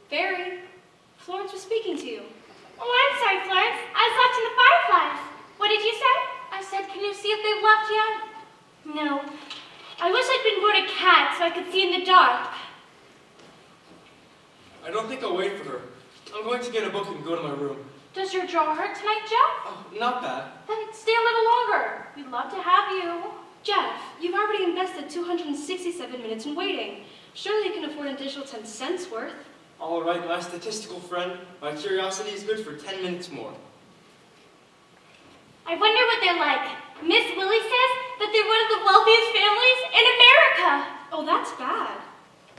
Fairy, Florence was speaking to you. Oh, I'm sorry, Florence. I was watching the fireflies. What did you say? I said, can you see if they've left yet? No. I wish I'd been born a cat so I could see in the dark. I don't think I'll wait for her. I'm going to get a book and go to my room. Does your jaw hurt tonight, Jeff? Oh, not bad. Then stay a little longer. We'd love to have you. Jeff, you've already invested 267 minutes in waiting. Surely you can afford an additional 10 cents worth. All right, my statistical friend. My curiosity is good for 10 minutes more. I wonder what they're like. Miss Willie says that they're one of the wealthiest families in America. Oh, that's bad.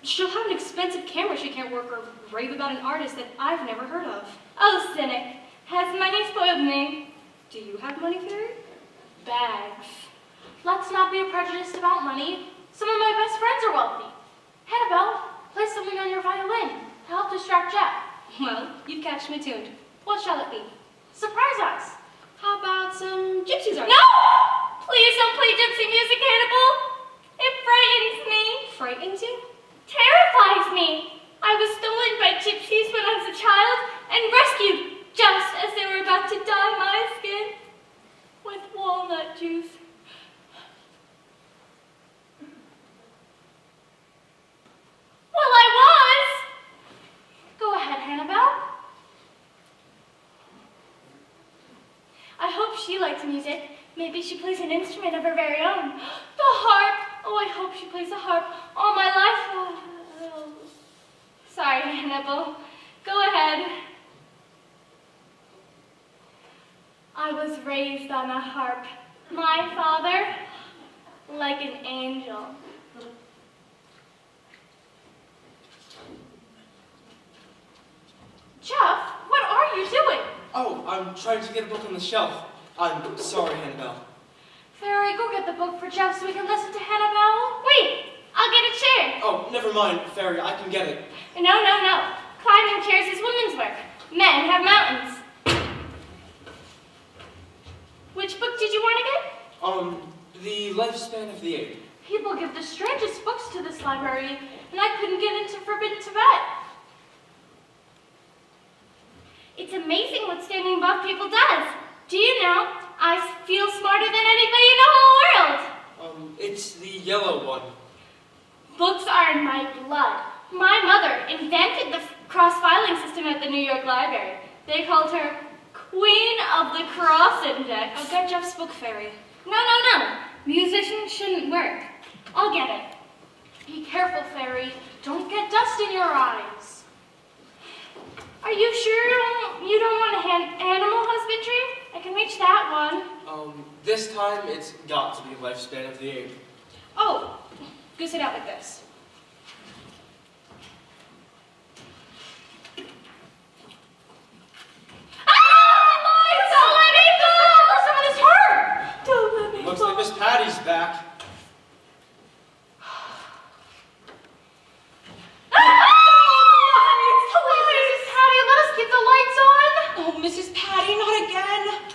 She'll have an expensive camera she can't work or rave about an artist that I've never heard of. Oh, cynic. Has money spoiled me? Do you have money, Fairy? Bags. Let's not be prejudiced about money. Some of my best friends are wealthy. Annabelle, play something on your violin to help distract Jeff. Well, you've catched me tuned. What shall it be? Surprise us. How about some gypsies? No! Please don't play gypsy music, Hannibal. It frightens me. Frightens you? Terrifies me. I was stolen by gypsies when I was a child and rescued just as they were about to dye my skin with walnut juice. Well, I was. Go ahead, Annabelle. I hope she likes music. Maybe she plays an instrument of her very own. The harp. Oh, I hope she plays the harp all my life. Oh. Sorry, Hannibal. Go ahead. I was raised on a harp. My father, like an angel. Jeff, what are you doing? Oh, I'm trying to get a book on the shelf. I'm sorry, Annabelle. Fairy, go get the book for Jeff so we can listen to Hannibal. Wait, I'll get a chair. Oh, never mind, Fairy, I can get it. No. Climbing chairs is women's work. Men have mountains. Which book did you want to get? The Lifespan of the Ape. People give the strangest books to this library, and I couldn't get into Forbidden Tibet. It's amazing what standing above people does. Do you know, I feel smarter than anybody in the whole world. It's the yellow one. Books are in my blood. My mother invented the cross-filing system at the New York Library. They called her Queen of the Cross Index. I'll get Jeff's book, Fairy. No. Musicians shouldn't work. I'll get it. Be careful, Fairy. Don't get dust in your eyes. Are you sure you don't want animal husbandry? I can reach that one. This time it's got to be Lifespan of the Ape. Oh, goose it out like this. Looks like Miss Patty's back. Oh, Mrs. Patty, not again.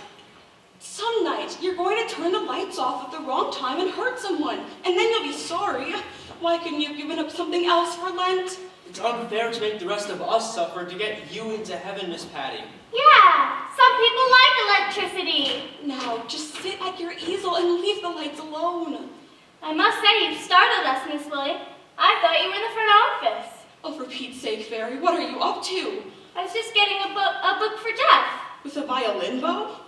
Some night, you're going to turn the lights off at the wrong time and hurt someone, and then you'll be sorry. Why couldn't you have given up something else for Lent? It's unfair to make the rest of us suffer to get you into heaven, Miss Patty. Yeah, some people like electricity. Now, just sit at your easel and leave the lights alone. I must say, you've startled us, Miss Willie. I thought you were in the front office. Oh, for Pete's sake, Fairy, what are you up to? I was just getting a book for Jeff. With a violin bow?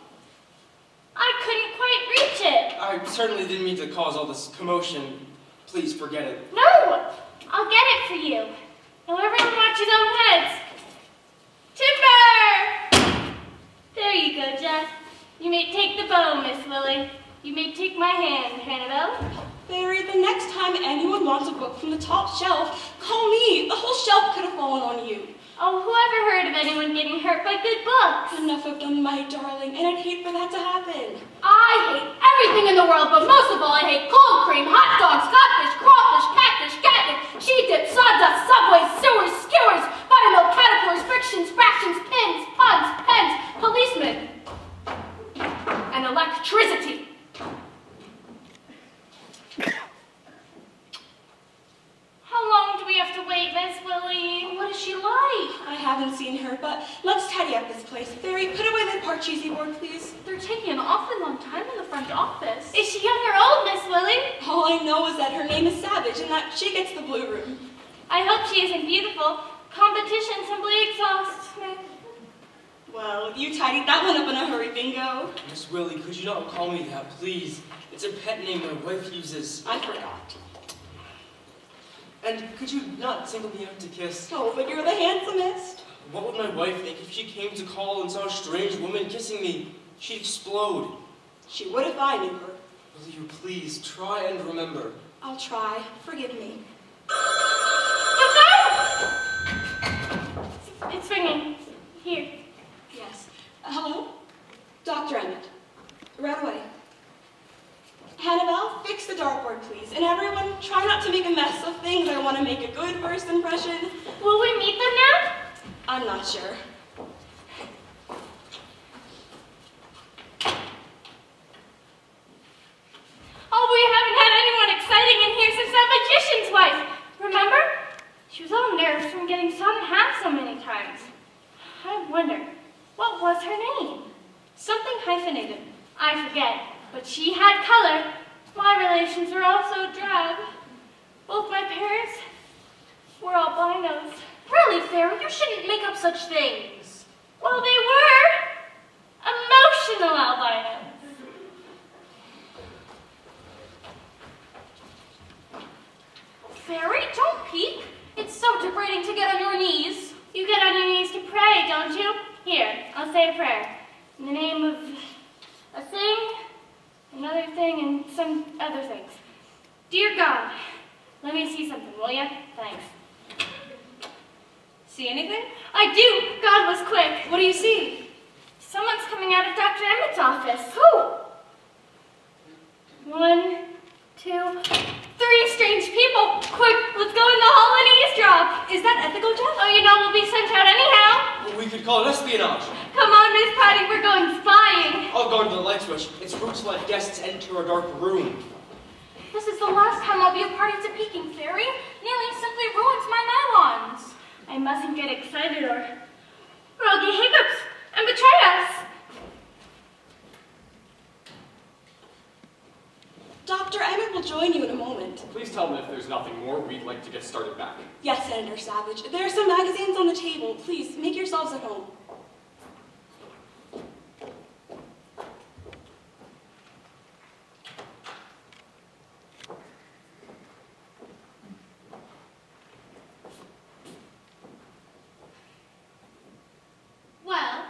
I couldn't quite reach it. I certainly didn't mean to cause all this commotion. Please forget it. No, I'll get it for you. Now everyone watch his own heads. Timber! There you go, Jeff. You may take the bow, Miss Willie. You may take my hand, Hannibal. Fairy, the next time anyone wants a book from the top shelf, call me. The whole shelf could have fallen on you. Oh, whoever heard of anyone getting hurt by good books? Enough of them, my darling, and I'd hate for that to happen. I hate everything in the world, but most of all, I hate cold cream, hot dogs, codfish, crawfish, catfish, catnip, cheese dip, sawdust, subways, sewers, skewers, buttermilk, caterpillars, frictions, fractions, pins, puns, pens, policemen, and electricity. How long do we have to wait, Miss Willie? What is she like? haven't seen her, but let's tidy up this place. Fairy, put away that Parcheesi board, please. They're taking an awfully long time in the front office. Is she young or old, Miss Willie? All I know is that her name is Savage and that she gets the blue room. I hope she isn't beautiful. Competition simply exhausts me. Well, you tidied that one up in a hurry, Bingo. Miss Willie, could you not call me that, please? It's a pet name my wife uses. I forgot. And could you not single me out to kiss? Oh, but you're the handsomest. What would my wife think if she came to call and saw a strange woman kissing me? She'd explode. She would if I knew her. Will you please try and remember? I'll try. Forgive me. What's that? It's ringing. Here. Yes. Hello? Dr. Emmett. Right away. Hannibal, fix the dartboard, please. And everyone, try not to make a mess of things. I want to make a good first impression. Will we meet them now? I'm not sure. Oh, we haven't had anyone exciting in here since that magician's wife. Remember? She was all nerves from getting sawn in half so many times. I wonder, what was her name? Something hyphenated. I forget, but she had color. My relations were also drab. Both my parents were albinos. Really, Fairy, you shouldn't make up such things. Well, they were emotional albinos. Fairy, don't peek. It's so degrading to get on your knees. You get on your knees to pray, don't you? Here, I'll say a prayer. In the name of a thing, another thing, and some other things. Dear God, let me see something, will ya? Thanks. See anything? I do! God was quick. What do you see? Someone's coming out of Dr. Emmett's office. Who? 1, 2, 3 strange people. Quick, let's go in the hall and eavesdrop. Is that ethical, Jeff? Oh, you know we'll be sent out anyhow. Well, we could call it espionage. Come on, Miss Patty, we're going spying. I'll guard the light switch. It's rude to let guests enter a dark room. This is the last time I'll be a party to peeking, Fairy. Kneeling simply ruins my nylons. I mustn't get excited or I'll get hiccups and betray us. Dr. Emmett will join you in a moment. Please tell me if there's nothing more, we'd like to get started back. Yes, Senator Savage. There are some magazines on the table. Please, make yourselves at home. Well,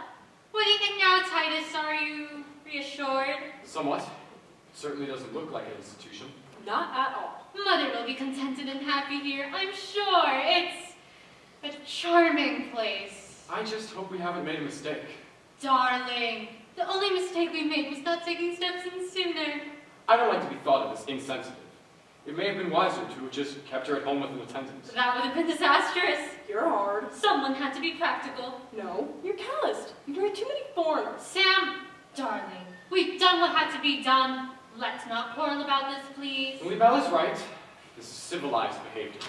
what do you think now, Titus? Are you reassured? Somewhat. Certainly doesn't look like an institution. Not at all. Mother will be contented and happy here, I'm sure. It's a charming place. I just hope we haven't made a mistake. Darling, the only mistake we made was not taking steps in sooner. I don't like to be thought of as insensitive. It may have been wiser to have just kept her at home with an attendant. That would have been disastrous. You're hard. Someone had to be practical. No, you're calloused. You bring too many foreigners. Sam, darling, we've done what had to be done. Let's not quarrel about this, please. Lily Bell is right. This is civilized behavior.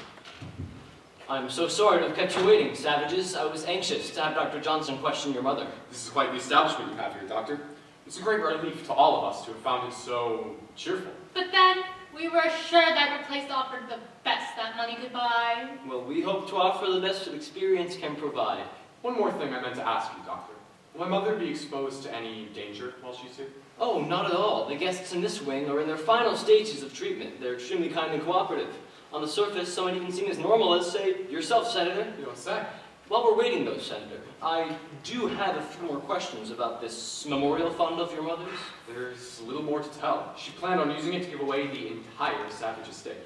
I'm so sorry to have kept you waiting, Savages. I was anxious to have Dr. Johnson question your mother. This is quite the establishment you have here, Doctor. It's a great relief to all of us to have found it so cheerful. But then, we were sure that your place offered the best that money could buy. Well, we hope to offer the best that experience can provide. One more thing I meant to ask you, Doctor. Will my mother be exposed to any danger while she's here? Oh, not at all. The guests in this wing are in their final stages of treatment. They're extremely kind and cooperative. On the surface, some might even seem as normal as, say, yourself, Senator. You don't say. While we're waiting, though, Senator, I do have a few more questions about this memorial fund of your mother's. There's little more to tell. She planned on using it to give away the entire Savage estate.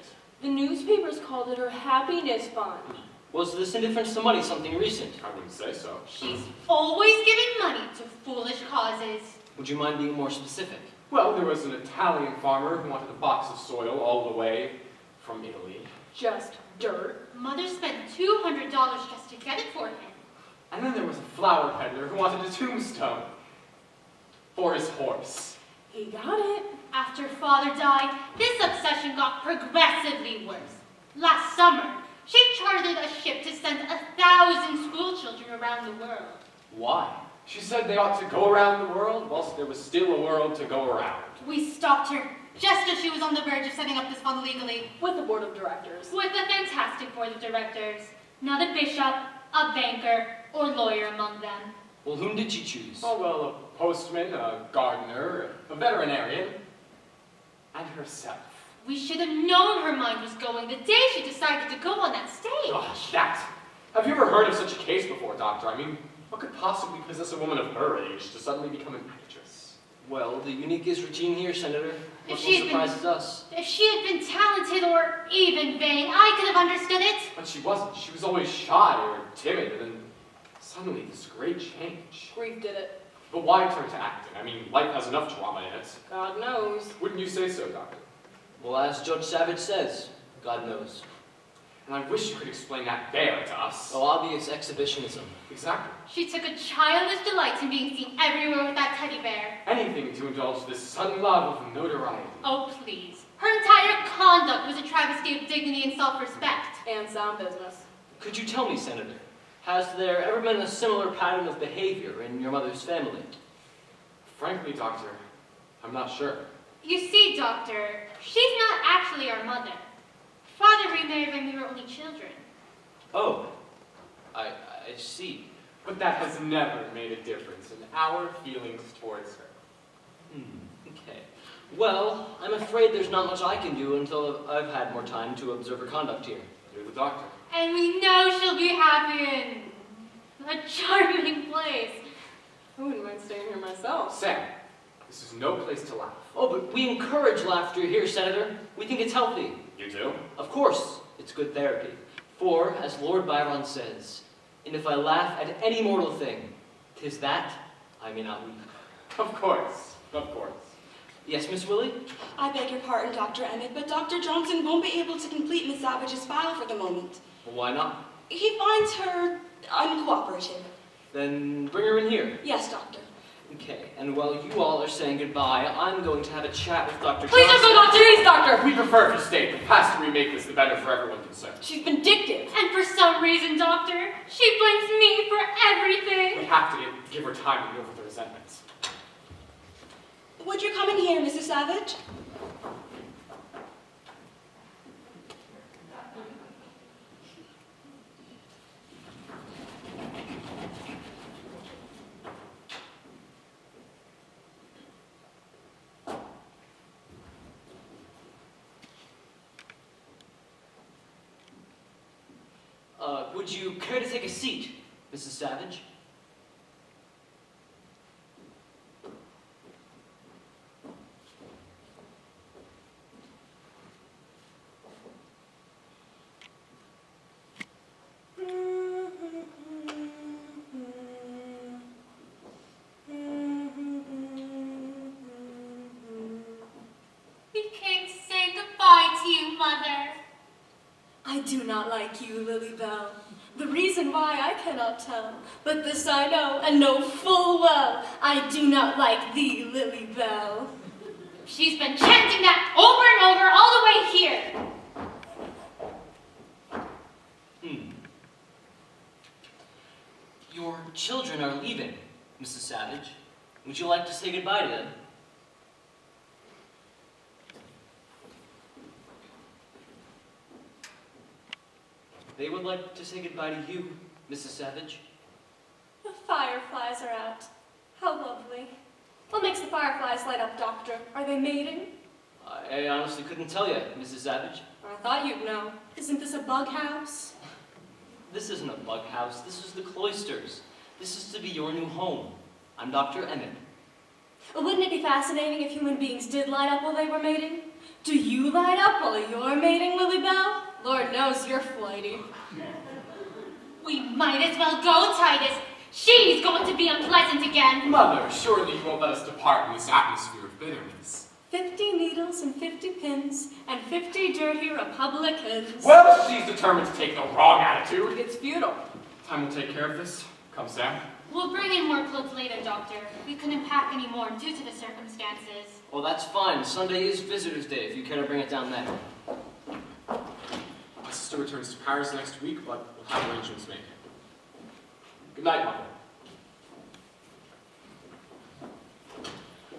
The newspapers called it her happiness fund. Was this indifference to money something recent? I wouldn't say so. She's always giving money to foolish causes. Would you mind being more specific? Well, there was an Italian farmer who wanted a box of soil all the way from Italy. Just dirt. Mother spent $200 just to get it for him. And then there was a flower peddler who wanted a tombstone for his horse. He got it. After Father died, this obsession got progressively worse. Last summer, She chartered a ship to send 1,000 school children around the world. Why? She said they ought to go around the world whilst there was still a world to go around. We stopped her just as she was on the verge of setting up this fund legally. With the board of directors. With a fantastic board of directors. Not a bishop, a banker, or lawyer among them. Well, whom did she choose? Oh, well, a postman, a gardener, a veterinarian, and herself. We should have known her mind was going the day she decided to go on that stage. Gosh, that! Have you ever heard of such a case before, Doctor? I mean, what could possibly possess a woman of her age to suddenly become an actress? Well, the unique is routine here, Senator. What If she had surprises us? If she had been talented or even vain, I could have understood it. But she wasn't. She was always shy or timid, and then suddenly this great change. Grief did it. But why turn to acting? I mean, life has enough drama in it. God knows. Wouldn't you say so, Doctor? Well, as Judge Savage says, God knows. And I wish you could explain that bear to us. Oh, obvious exhibitionism. Exactly. She took a childish delight in being seen everywhere with that teddy bear. Anything to indulge this sudden love of notoriety. Oh, please. Her entire conduct was a travesty of dignity and self-respect. And sound business. Could you tell me, Senator, has there ever been a similar pattern of behavior in your mother's family? Frankly, Doctor, I'm not sure. You see, Doctor, she's not actually our mother. Father remarried when we were only children. Oh, I see. But that has never made a difference in our feelings towards her. Okay. Well, I'm afraid there's not much I can do until I've had more time to observe her conduct here. You're the doctor. And we know she'll be happy in a charming place. I wouldn't mind staying here myself. Sam, this is no place to laugh. Oh, but we encourage laughter here, Senator. We think it's healthy. You do? Of course, it's good therapy. For, as Lord Byron says, and if I laugh at any mortal thing, 'tis that I may not weep. Of course, of course. Yes, Miss Willie? I beg your pardon, Dr. Emmett, but Dr. Johnson won't be able to complete Miss Savage's file for the moment. Well, why not? He finds her uncooperative. Then bring her in here. Yes, Doctor. Okay, and while you all are saying goodbye, I'm going to have a chat with Dr. Please don't Johnson. go, Doctor! Please, Doctor! We prefer if you stay. The faster we make this, the better for everyone concerned. She's vindictive. And for some reason, Doctor, she blames me for everything. We have to give her time to get over the resentments. Would you come in here, Mrs. Savage? Would you care to take a seat, Mrs. Savage? We came to say goodbye to you, Mother. I do not like you, Lily Bell. The reason why I cannot tell, but this I know, and know full well. I do not like thee, Lily Bell. She's been chanting that over and over all the way here. Your children are leaving, Mrs. Savage. Would you like to say goodbye to them? They would like to say goodbye to you, Mrs. Savage. The fireflies are out. How lovely. What makes the fireflies light up, Doctor? Are they mating? I honestly couldn't tell you, Mrs. Savage. I thought you'd know. Isn't this a bug house? This isn't a bug house. This is the Cloisters. This is to be your new home. I'm Dr. Emmett. Wouldn't it be fascinating if human beings did light up while they were mating? Do you light up while you're mating, Lily Bell? Lord knows you're flighty. We might as well go, Titus. She's going to be unpleasant again. Mother, surely you won't let us depart in this atmosphere of bitterness. 50 needles and 50 pins, and 50 dirty Republicans. Well, she's determined to take the wrong attitude. It's futile. Time will take care of this. Come, Sam. We'll bring in more clothes later, Doctor. We couldn't pack any more due to the circumstances. Well, that's fine. Sunday is Visitor's Day, if you care to bring it down there. But sister returns to Paris next week, but we'll have arrangements made. Good night, Mother.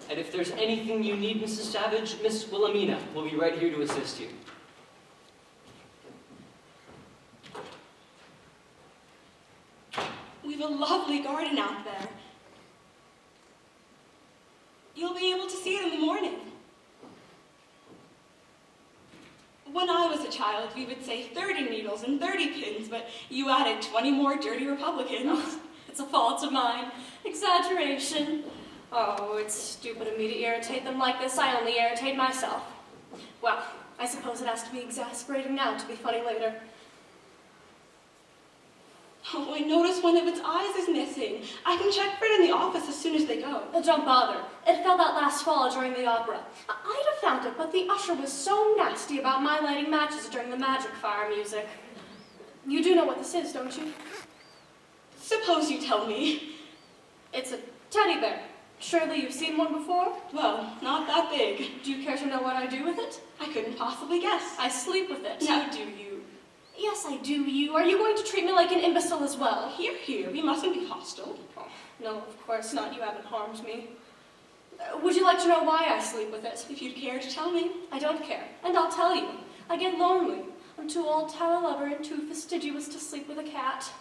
And if there's anything you need, Mrs. Savage, Miss Wilhelmina will be right here to assist you. We've a lovely garden out there. You'll be able to see it in the morning. When I was a child, we would say 30 needles and 30 pins, but you added 20 more dirty Republicans. Oh, it's a fault of mine. Exaggeration. Oh, it's stupid of me to irritate them like this. I only irritate myself. Well, I suppose it has to be exasperating now to be funny later. Oh, I noticed one of its eyes is missing. I can check for it in the office as soon as they go. Oh, don't bother. It fell out last fall during the opera. I'd have found it, but the usher was so nasty about my lighting matches during the magic fire music. You do know what this is, don't you? Suppose you tell me. It's a teddy bear. Surely you've seen one before? Well, not that big. Do you care to know what I do with it? I couldn't possibly guess. I sleep with it. Now do you? Yes, I do. Are you going to treat me like an imbecile as well? Here, we mustn't be hostile. Oh, no, of course not. You haven't harmed me. Would you like to know why I sleep with it? If you'd care to tell me. I don't care, and I'll tell you. I get lonely. I'm too old to have a lover and too fastidious to sleep with a cat.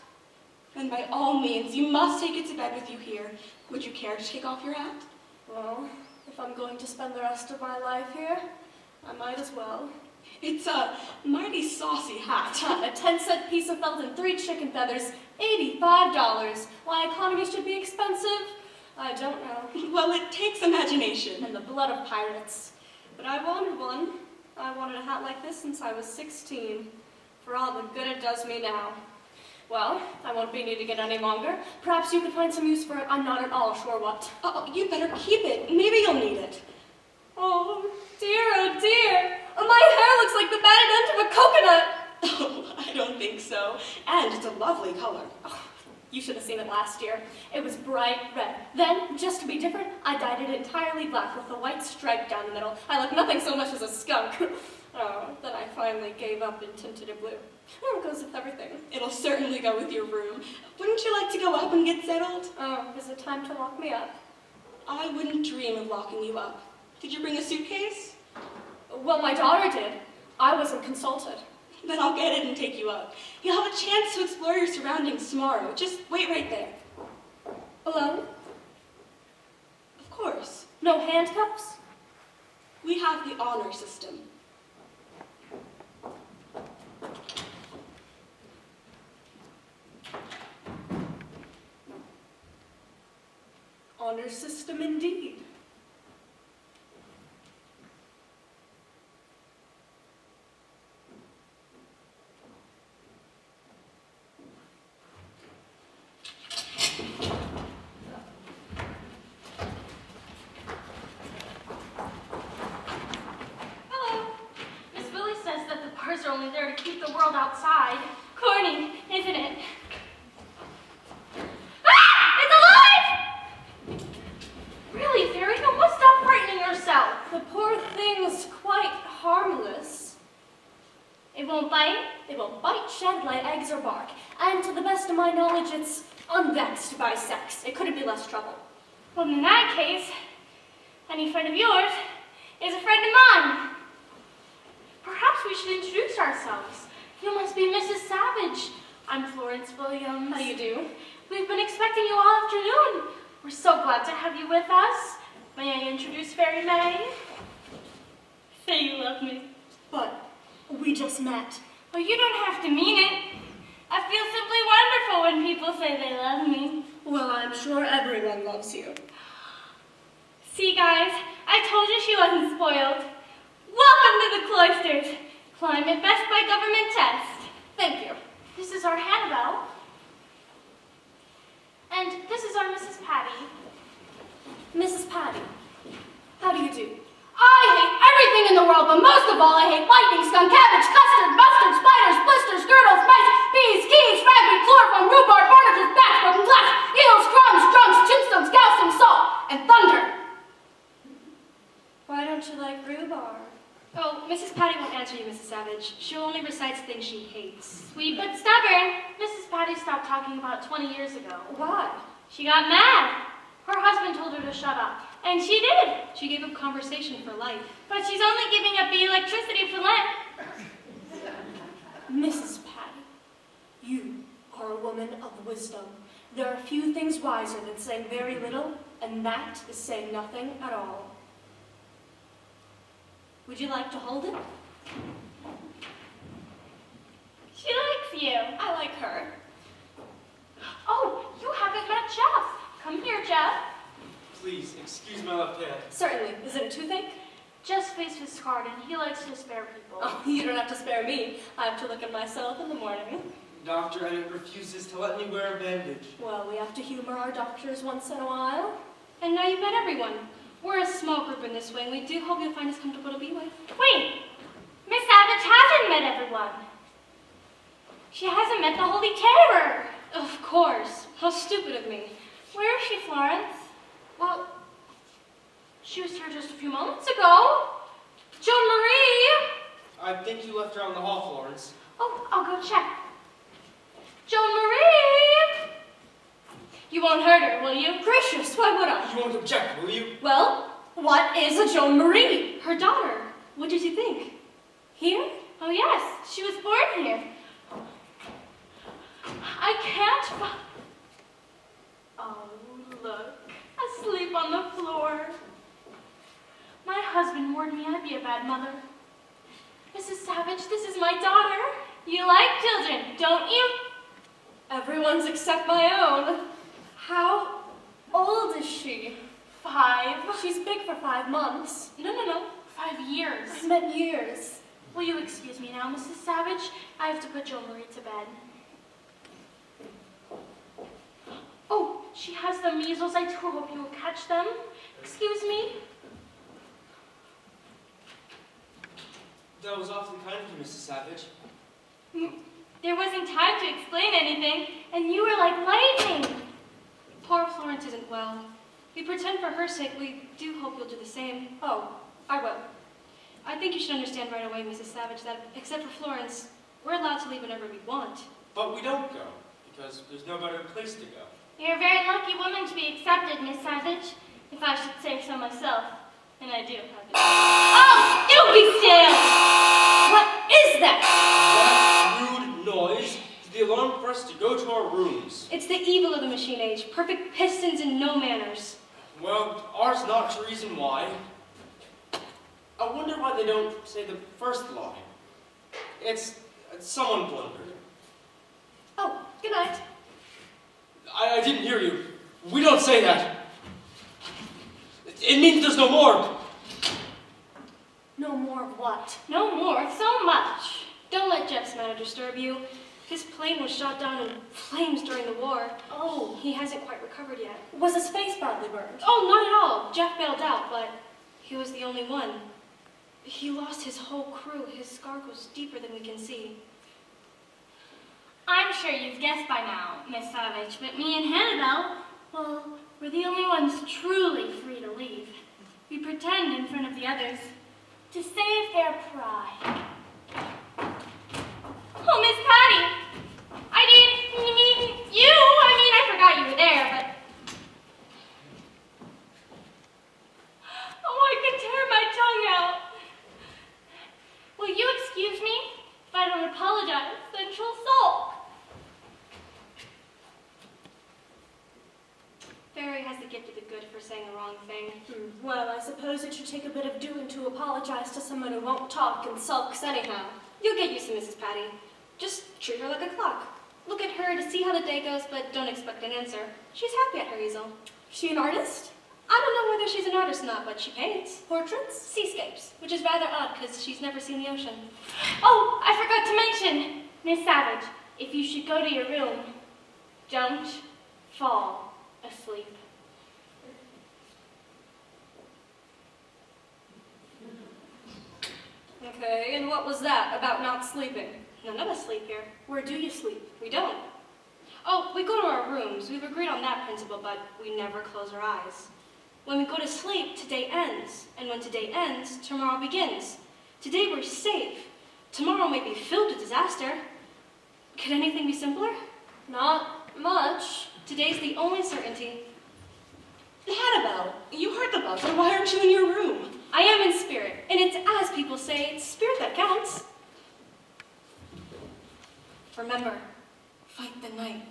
Then by all means, you must take it to bed with you here. Would you care to take off your hat? Well, if I'm going to spend the rest of my life here, I might as well. It's a mighty saucy hat. A 10-cent piece of felt and 3 chicken feathers, $85. Why economy should be expensive? I don't know. Well, it takes imagination. And the blood of pirates. But I wanted one. I wanted a hat like this since I was 16. For all the good it does me now. Well, I won't be needing it any longer. Perhaps you could find some use for it. I'm not at all sure what. Oh, you better keep it. Maybe you'll need it. Oh, dear. My hair looks like the batted end of a coconut. Oh, I don't think so. And it's a lovely color. Oh, you should have seen it last year. It was bright red. Then, just to be different, I dyed it entirely black with a white stripe down the middle. I look nothing so much as a skunk. Oh, then I finally gave up and tinted it blue. Oh, it goes with everything. It'll certainly go with your room. Wouldn't you like to go up and get settled? Oh, is it time to lock me up? I wouldn't dream of locking you up. Did you bring a suitcase? Well, my daughter did. I wasn't consulted. Then I'll get it and take you up. You'll have a chance to explore your surroundings tomorrow. Just wait right there. Alone? Of course. No handcuffs? We have the honor system. Honor system indeed. Are only there to keep the world outside. Corny, isn't it? Ah! It's alive! Really, Fairy? Don't stop frightening yourself. The poor thing's quite harmless. It won't bite? It won't bite, shed, lay eggs, or bark. And to the best of my knowledge, it's unvexed by sex. It couldn't be less trouble. Well, in that case, any friend of yours is a friend of mine. Perhaps we should introduce ourselves. You must be Mrs. Savage. I'm Florence Williams. How do you do? We've been expecting you all afternoon. We're so glad to have you with us. May I introduce Fairy May? Say you love me. But we just met. Well, you don't have to mean it. I feel simply wonderful when people say they love me. Well, I'm sure everyone loves you. See, guys, I told you she wasn't spoiled. Welcome to the Cloisters. Climate best by government test. Thank you. This is our Hannibal. And this is our Mrs. Patty. Mrs. Patty, how do you do? I hate everything in the world, but most of all I hate lightning, skunk, cabbage, custard, mustard, spiders, blisters, girdles, mice, bees, keys, ragweed, chloroform, rhubarb, barnacles, bats, broken glass, eels, crumbs, drunks, chinstones, gaussum, salt, and thunder. Why don't you like rhubarb? Oh, Mrs. Patty won't answer you, Mrs. Savage. Savage. She only recites things she hates. Sweet but stubborn. Mrs. Patty stopped talking about 20 years ago. Why? She got mad. Her husband told her to shut up, and she did. She gave up conversation for life. But she's only giving up the electricity for Lent. Mrs. Patty, you are a woman of wisdom. There are few things wiser than saying very little, and that is saying nothing at all. Would you like to hold it? She likes you. I like her. Oh, you haven't met Jeff. Come here, Jeff. Please, excuse my left hand. Certainly. Is it a toothache? Jeff's face was scarred, and he likes to spare people. Oh, you don't have to spare me. I have to look at myself in the morning. Dr. Emmett refuses to let me wear a bandage. Well, we have to humor our doctors once in a while. And now you've met everyone. We're a small group in this wing. We do hope you'll find us comfortable to be with. Wait, Miss Savage hasn't met everyone. She hasn't met the Holy Terror. Of course. How stupid of me. Where is she, Florence? Well, she was here just a few moments ago. Joan Marie! I think you left her out in the hall, Florence. Oh, I'll go check. Joan Marie! You won't hurt her, will you? Gracious, why would I? You won't object, will you? Well, what is a Joan Marie? Her daughter. What did you think? Here? Oh, yes, she was born here. I can't Oh, look, asleep on the floor. My husband warned me I'd be a bad mother. Mrs. Savage, this is my daughter. You like children, don't you? Everyone's except my own. How old is she? 5. She's big for 5 months. No. 5 years. I meant years. Will you excuse me now, Mrs. Savage? I have to put Joan Marie to bed. Oh, she has the measles. I do hope you will catch them. Excuse me? That was awfully kind of you, Mrs. Savage. There wasn't time to explain anything, and you were like lightning. Poor Florence isn't well. We pretend for her sake. We do hope you'll do the same. Oh, I will. I think you should understand right away, Mrs. Savage, that except for Florence, we're allowed to leave whenever we want. But we don't go, because there's no better place to go. You're a very lucky woman to be accepted, Miss Savage, if I should say so myself. And I do. Oh, do be still! What is that? That rude noise is the alarm for us to go to our rooms. It's the evil of the machine age. Perfect pistons and no manners. Well, ours not the reason why. I wonder why they don't say the first line. It's someone blundered. Oh, good night. I didn't hear you. We don't say that. It means there's no more. No more of what? No more, so much. Don't let Jeff's matter disturb you. His plane was shot down in flames during the war. Oh, He hasn't quite recovered yet. was his face badly burned? Oh, not at all. Jeff bailed out, but he was the only one. He lost his whole crew. His scar goes deeper than we can see. I'm sure you've guessed by now, Miss Savage, but me and Hannibal, well, we're the only ones truly free to leave. We pretend in front of the others to save their pride. Oh, Miss Patty! I mean, you! I forgot you were there, but... Oh, I can tear my tongue out. Will you excuse me? If I don't apologize, then she'll sulk. Fairy has the gift of the good for saying the wrong thing. Well, I suppose it should take a bit of doing to apologize to someone who won't talk and sulks anyhow. You'll get used to Mrs. Patty. Just treat her like a clock. Look at her to see how the day goes, but don't expect an answer. She's happy at her easel. She an artist? I don't know whether she's an artist or not, but she paints. Portraits? Seascapes, which is rather odd because she's never seen the ocean. Oh, I forgot to mention, Miss Savage, if you should go to your room, don't fall asleep. Okay, and what was that about not sleeping? None of us sleep here. Where do you sleep? We don't. Oh, we go to our rooms. We've agreed on that principle, but we never close our eyes. When we go to sleep, today ends. And when today ends, tomorrow begins. Today we're safe. Tomorrow may be filled with disaster. Could anything be simpler? Not much. Today's the only certainty. Hannibal, you heard the buzzer. Why aren't you in your room? I am in spirit, and it's as people say, it's spirit that counts. Remember, fight the night.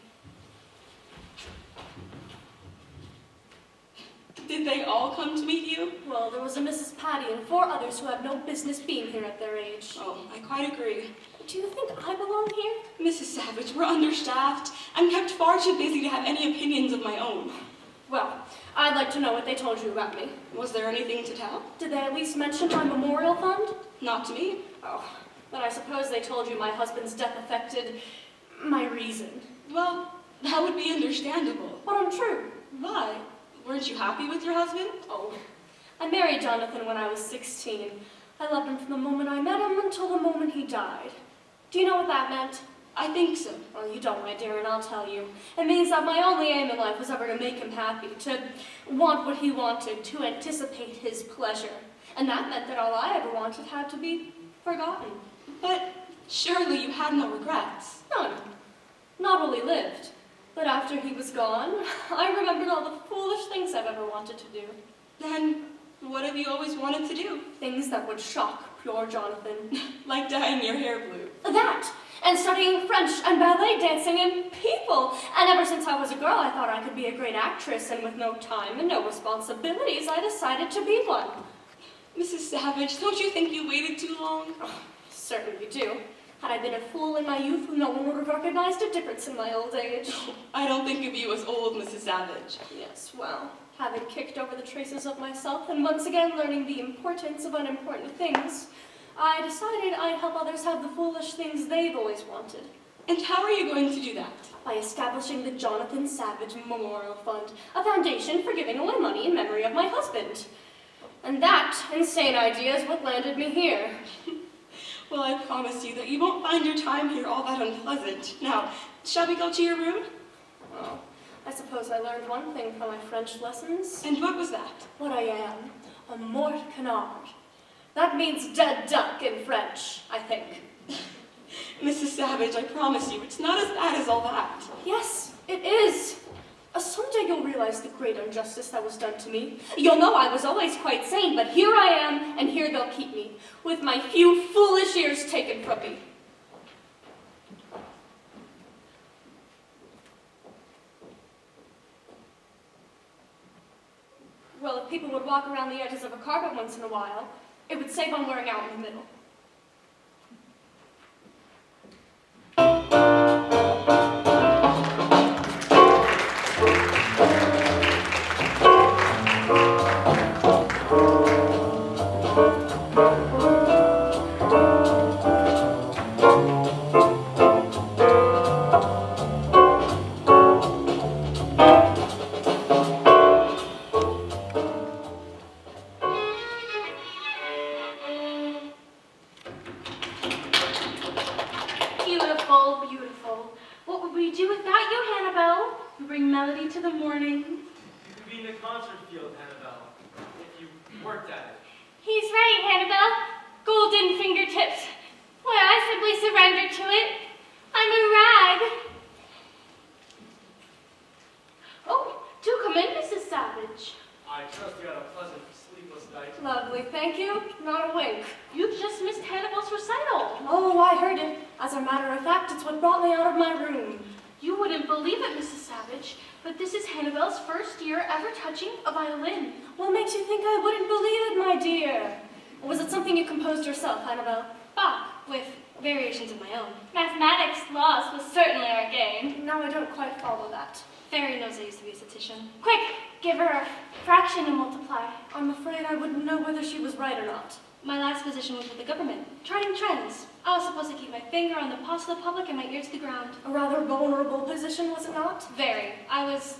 Did they all come to meet you? Well, there was a Mrs. Patty and 4 others who have no business being here at their age. Oh, I quite agree. Do you think I belong here? Mrs. Savage, we're understaffed. I'm kept far too busy to have any opinions of my own. Well, I'd like to know what they told you about me. Was there anything to tell? Did they at least mention my memorial fund? Not to me. Oh, then I suppose they told you my husband's death affected my reason. Well, that would be understandable. But untrue. Why? Weren't you happy with your husband? Oh, I married Jonathan when I was 16. I loved him from the moment I met him until the moment he died. Do you know what that meant? I think so. Well, you don't, my dear, and I'll tell you. It means that my only aim in life was ever to make him happy, to want what he wanted, to anticipate his pleasure. And that meant that all I ever wanted had to be forgotten. But surely you had no regrets. None. Not while he lived. But after he was gone, I remembered all the foolish things I've ever wanted to do. Then, what have you always wanted to do? Things that would shock pure Jonathan. Like dyeing your hair blue. That! And studying French and ballet dancing and people. And ever since I was a girl, I thought I could be a great actress, and with no time and no responsibilities, I decided to be one. Mrs. Savage, don't you think you waited too long? Oh, certainly do. Had I been a fool in my youth, no one would have recognized a difference in my old age. I don't think of you as old, Mrs. Savage. Yes, well, having kicked over the traces of myself and once again learning the importance of unimportant things, I decided I'd help others have the foolish things they've always wanted. And how are you going to do that? By establishing the Jonathan Savage Memorial Fund, a foundation for giving away money in memory of my husband. And that insane idea is what landed me here. Well, I promise you that you won't find your time here all that unpleasant. Now, shall we go to your room? Well, I suppose I learned one thing from my French lessons. And what was that? What I am, a mort canard. That means dead duck in French, I think. Mrs. Savage, I promise you, it's not as bad as all that. Yes, it is. Someday you'll realize the great injustice that was done to me. You'll know I was always quite sane, but here I am, and here they'll keep me, with my few foolish years taken from me. Well, if people would walk around the edges of a carpet once in a while, it would save on wearing out in the middle. Beautiful, beautiful. What would we do without you, Hannibal? You bring melody to the morning. You could be in the concert field, Annabelle, if you worked at it. He's right, Hannibal. Golden fingertips. Why, I simply surrender to it. I'm a rag. Oh, do come in, Mrs. Savage. I trust you had a pleasant, sleepless night. Lovely, thank you. Not a wink. You've just missed Hannibal's recital. Oh, I heard it. As a matter of fact, it's what brought me out of my room. You wouldn't believe it, Mrs. Savage, but this is Hannibal's first year ever touching a violin. What makes you think I wouldn't believe it, my dear? Or was it something you composed yourself, Annabelle? Bach, with variations of my own. Mathematics, laws was certainly our game. No, I don't quite follow that. Fairy knows I used to be a statistician. Quick, give her a fraction and multiply. I'm afraid I wouldn't know whether she was right or not. My last position was with the government, charting trends. I was supposed to keep my finger on the pulse of the public and my ear to the ground. A rather vulnerable position, was it not? Very. I was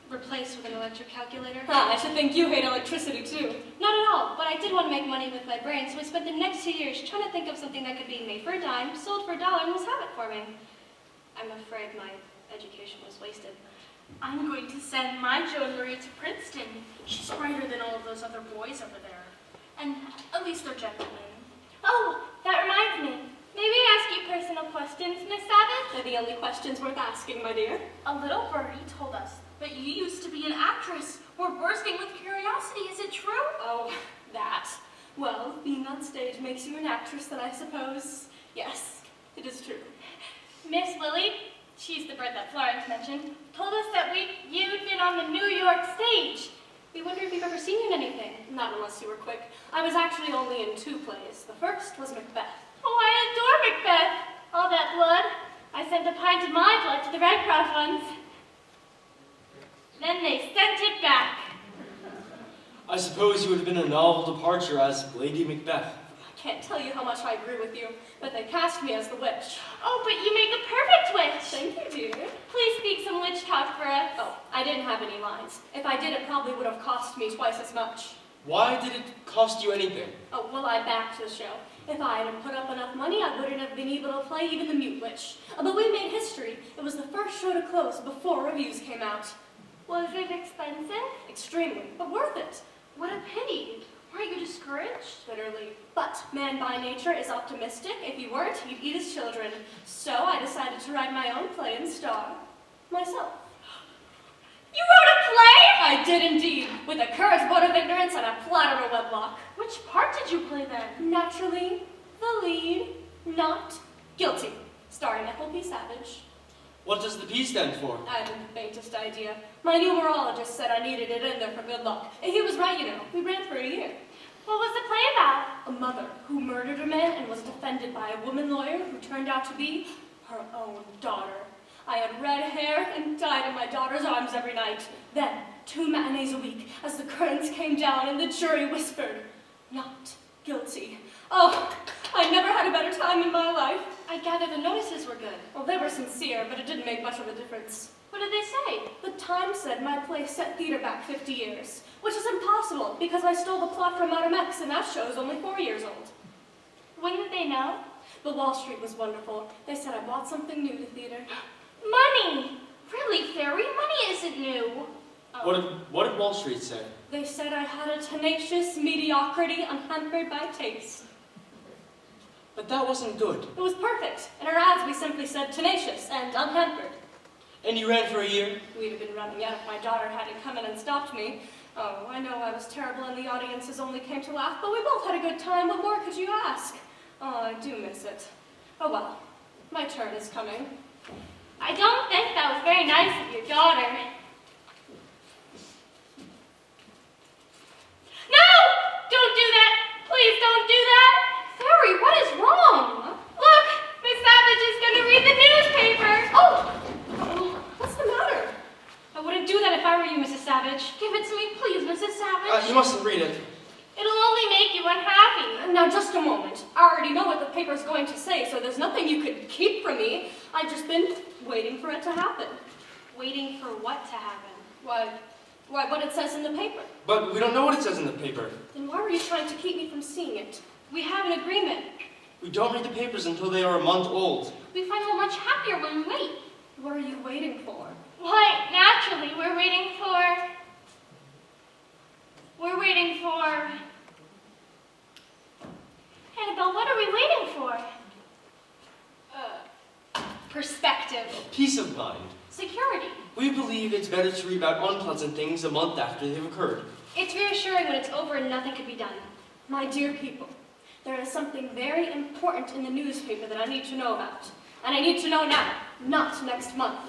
replaced with an electric calculator. I should think you hate electricity, too. Not at all, but I did want to make money with my brain, so I spent the next 2 years trying to think of something that could be made for a dime, sold for $1, and was habit forming. I'm afraid my education was wasted. I'm going to send my Joan Marie to Princeton. She's brighter than all of those other boys over there. And at least they're gentlemen. Oh, that reminds me. questions, Miss Savage? They're the only questions worth asking, my dear. A little birdie told us that you used to be an actress. We're bursting with curiosity. Is it true? Oh, that. Well, being on stage makes you an actress, then I suppose. Yes, it is true. Miss Lily, she's the bird that Florence mentioned, told us that you'd been on the New York stage. We wonder if you've ever seen you in anything. Not unless you were quick. I was actually only in 2 plays. The first was Macbeth. Oh, I adore Macbeth. All that blood. I sent a pint of my blood to the Red Cross ones. Then they sent it back. I suppose you would have been a novel departure as Lady Macbeth. I can't tell you how much I agree with you, but they cast me as the witch. Oh, but you make a perfect witch. Thank you, dear. Please speak some witch talk for us. Oh, I didn't have any lines. If I did, it probably would have cost me twice as much. Why did it cost you anything? Oh, well, I backed the show. If I hadn't put up enough money, I wouldn't have been able to play even the mute witch. But we made history. It was the first show to close before reviews came out. Was it expensive? Extremely, but worth it. What a pity. Weren't you discouraged? Literally. But man by nature is optimistic. If he weren't, he'd eat his children. So I decided to write my own play and star myself. You wrote a play? I did indeed, with a courage born of ignorance and a platter of wedlock. Which part did you play then? Naturally, the lead, not guilty, starring F.L.P. Savage. What does the P stand for? I haven't the faintest idea. My numerologist said I needed it in there for good luck. And he was right, you know. We ran for a year. What was the play about? A mother who murdered a man and was defended by a woman lawyer who turned out to be her own daughter. I had red hair and died in my daughter's arms every night. Then, 2 matinees a week, as the curtains came down and the jury whispered, not guilty. Oh, I never had a better time in my life. I gather the notices were good. Well, they were sincere, but it didn't make much of a difference. What did they say? The Times said my play set theater back 50 years, which is impossible because I stole the plot from Madame X and that show's only 4 years old. Wouldn't they know? But Wall Street was wonderful. They said I brought something new to theater. Money! Really, Fairy? Money isn't new. What did Wall Street say? They said I had a tenacious mediocrity unhampered by taste. But that wasn't good. It was perfect. In our ads, we simply said tenacious and unhampered. And you ran for a year? We'd have been running out if my daughter hadn't come in and stopped me. Oh, I know I was terrible and the audiences only came to laugh, but we both had a good time. What more could you ask? Oh, I do miss it. Oh well, my turn is coming. I don't think that was very nice of your daughter. No! Don't do that! Please don't do that! Fairy, what is wrong? Look! Miss Savage is going to read the newspaper! Oh, what's the matter? I wouldn't do that if I were you, Mrs. Savage. Give it to me, please, Mrs. Savage. You mustn't read it. It'll only make you unhappy. Now, just a moment. I already know what the paper's going to say, so there's nothing you could keep from me. I've just been waiting for it to happen. Waiting for what to happen? Why, what it says in the paper. But we don't know what it says in the paper. Then why were you trying to keep me from seeing it? We have an agreement. We don't read the papers until they are a month old. We find we're much happier when we wait. What are you waiting for? Why, naturally, we're waiting for... Annabelle, what are we waiting for? Perspective. Peace of mind. Security. We believe it's better to read about unpleasant things a month after they've occurred. It's reassuring when it's over and nothing could be done. My dear people, there is something very important in the newspaper that I need to know about. And I need to know now, not next month.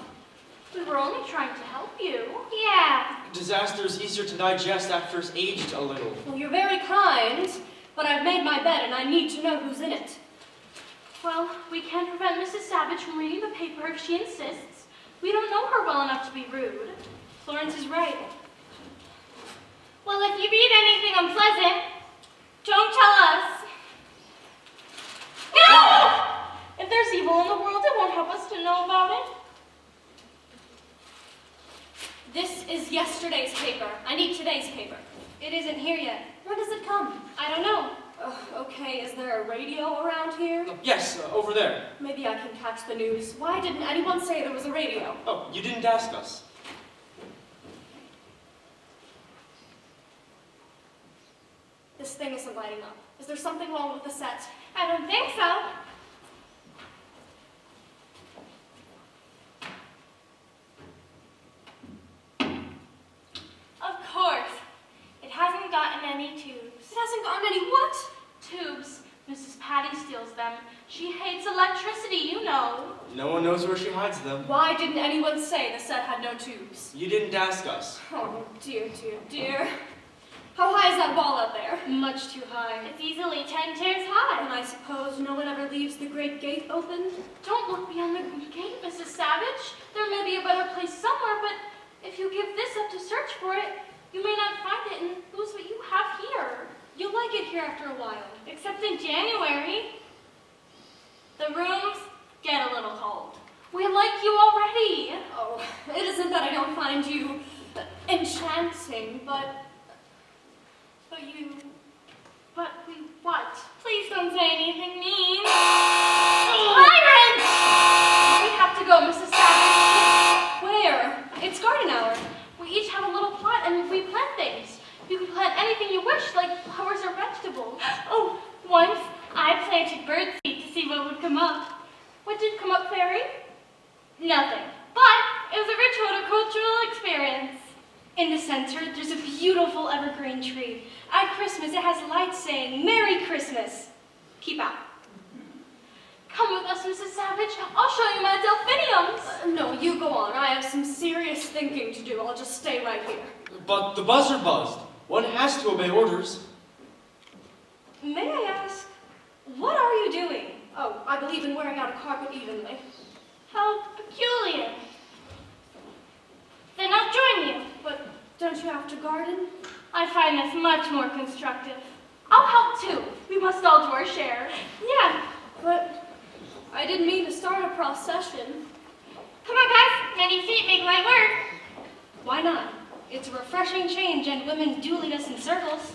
We were only trying to help you. Yeah. Disaster is easier to digest after it's aged a little. Well, you're very kind, but I've made my bed and I need to know who's in it. Well, we can't prevent Mrs. Savage from reading the paper if she insists. We don't know her well enough to be rude. Florence is right. Well, if you read anything unpleasant, don't tell us. No! If there's evil in the world, it won't help us to know about it. This is yesterday's paper. I need today's paper. It isn't here yet. When does it come? I don't know. Okay, is there a radio around here? Yes, over there. Maybe I can catch the news. Why didn't anyone say there was a radio? Oh, you didn't ask us. This thing isn't lighting up. Is there something wrong with the set? I don't think so. She hates electricity, you know. No one knows where she hides them. Why didn't anyone say the set had no tubes? You didn't ask us. Oh, dear, dear, dear. How high is that wall out there? Much too high. It's easily 10 tiers high. And I suppose no one ever leaves the great gate open? Don't look beyond the gate, Mrs. Savage. There may be a better place somewhere, but if you give this up to search for it, you may not find it and lose what you have here. You'll like it here after a while. Except in January. The rooms get a little cold. We like you already. Oh, it isn't that I don't find you enchanting, but What? Please don't say anything mean. Byron! We have to go, Mrs. Savage. Where? It's garden hour. We each have a little plot and we plant things. You can plant anything you wish, like flowers or vegetables. Oh, once I planted birdseed to see what would come up. What did come up, Fairy? Nothing. But it was a rich horticultural experience. In the center, there's a beautiful evergreen tree. At Christmas, it has lights saying, Merry Christmas. Keep out. Come with us, Mrs. Savage. I'll show you my delphiniums. No, you go on. I have some serious thinking to do. I'll just stay right here. But the buzzer buzzed. One has to obey orders. May I ask, what are you doing? Oh, I believe in wearing out a carpet evenly. How peculiar. Then I'll join you. But don't you have to garden? I find this much more constructive. I'll help too. We must all do our share. Yeah, but I didn't mean to start a procession. Come on, guys. Many feet make light work. Why not? It's a refreshing change, and women do lead us in circles.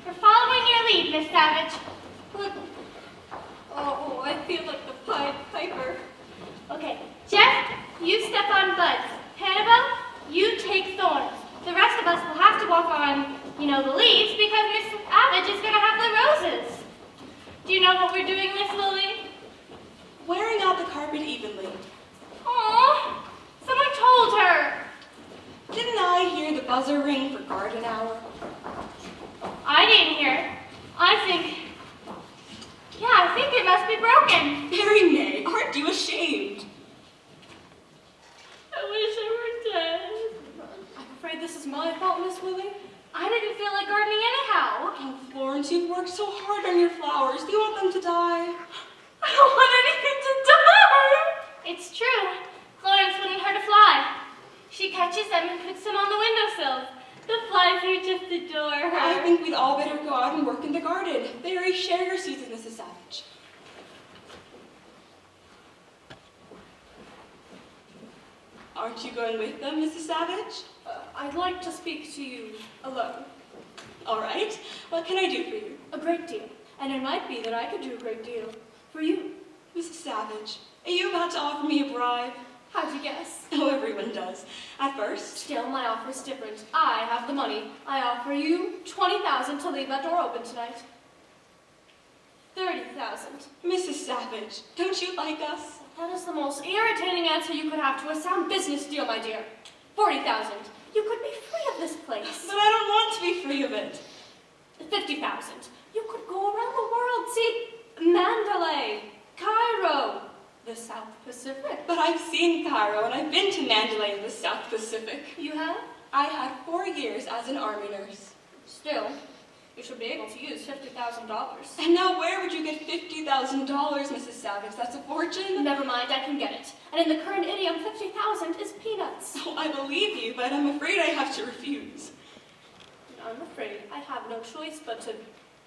We're following your lead, Miss Savage. But, oh, I feel like the Pied Piper. Okay, Jeff, you step on buds. Hannibal, you take thorns. The rest of us will have to walk on, the leaves because Miss Savage is going to have the roses. Do you know what we're doing, Miss Lily? Wearing out the carpet evenly. Aw, someone told her. Didn't I hear the buzzer ring for garden hour? I didn't hear it. I think it must be broken. Mary May, aren't you ashamed? I wish I were dead. I'm afraid this is my fault, Miss Willie. I didn't feel like gardening anyhow. Oh, Florence, you've worked so hard on your flowers. Do you want them to die? I don't want anything to die. It's true. Florence wouldn't hurt a fly. She catches them and puts them on the windowsills. The flies here just adore her. I think we'd all better go out and work in the garden. Mary, share your seeds with Mrs. Savage. Aren't you going with them, Mrs. Savage? I'd like to speak to you alone. All right. What can I do for you? A great deal. And it might be that I could do a great deal for you. Mrs. Savage, are you about to offer me a bribe? How'd you guess? Oh, everyone does. At first. Still, my offer's different. I have the money. I offer you $20,000 to leave that door open tonight. $30,000. Mrs. Savage, don't you like us? That is the most irritating answer you could have to a sound business deal, my dear. $40,000. You could be free of this place. But I don't want to be free of it. $50,000. You could go around the world, see Mandalay, Cairo, the South Pacific. But I've seen Cairo and I've been to Mandalay in the South Pacific. You have? I had 4 years as an army nurse. Still, you should be able to use $50,000. And now where would you get $50,000, Mrs. Savage? That's a fortune. Never mind, I can get it. And in the current idiom, 50,000 is peanuts. Oh, I believe you, but I'm afraid I have to refuse. I'm afraid I have no choice but to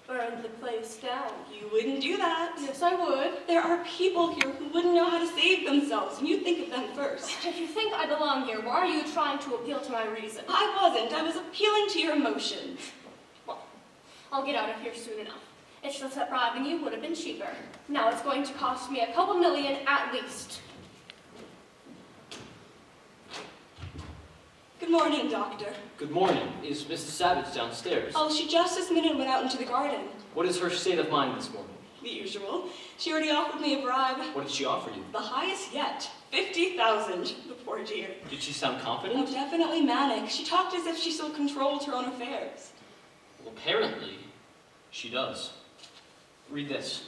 burn the place down. You wouldn't do that. Yes, I would. There are people here who wouldn't know how to save themselves, and you think of them first. If you think I belong here, why are you trying to appeal to my reason? I wasn't. I was appealing to your emotions. Well, I'll get out of here soon enough. It's just that bribing you would have been cheaper. Now it's going to cost me a couple million at least. Good morning, Doctor. Good morning. Is Mrs. Savage downstairs? Oh, she just this minute went out into the garden. What is her state of mind this morning? The usual. She already offered me a bribe. What did she offer you? The highest yet. $50,000. The poor dear. Did she sound Oh, confident? definitely manic. She talked as if she still controlled her own affairs. Well, apparently, she does. Read this.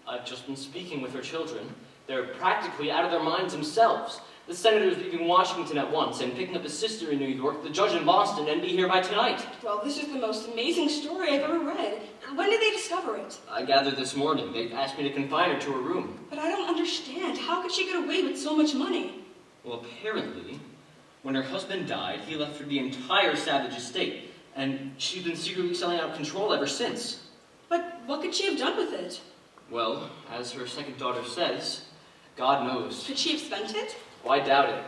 I've just been speaking with her children. They're practically out of their minds themselves. The senator's leaving Washington at once and picking up his sister in New York, the judge in Boston, and be here by tonight. Well, this is the most amazing story I've ever read. When did they discover it? I gathered this morning. They asked me to confine her to her room. But I don't understand. How could she get away with so much money? Well, apparently, when her husband died, he left her the entire Savage estate, and she's been secretly selling out control ever since. But what could she have done with it? Well, as her second daughter says, God knows. Could she have spent it? Oh, I doubt it.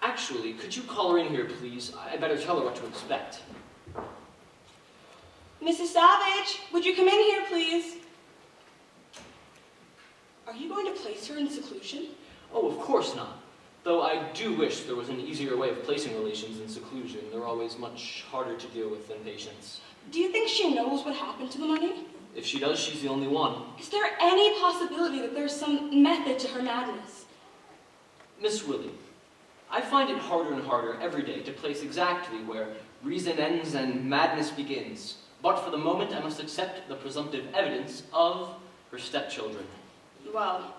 Actually, could you call her in here, please? I better tell her what to expect. Mrs. Savage, would you come in here, please? Are you going to place her in seclusion? Oh, of course not. Though I do wish there was an easier way of placing relations in seclusion. They're always much harder to deal with than patients. Do you think she knows what happened to the money? If she does, she's the only one. Is there any possibility that there's some method to her madness? Miss Willie, I find it harder and harder every day to place exactly where reason ends and madness begins. But for the moment, I must accept the presumptive evidence of her stepchildren. Well,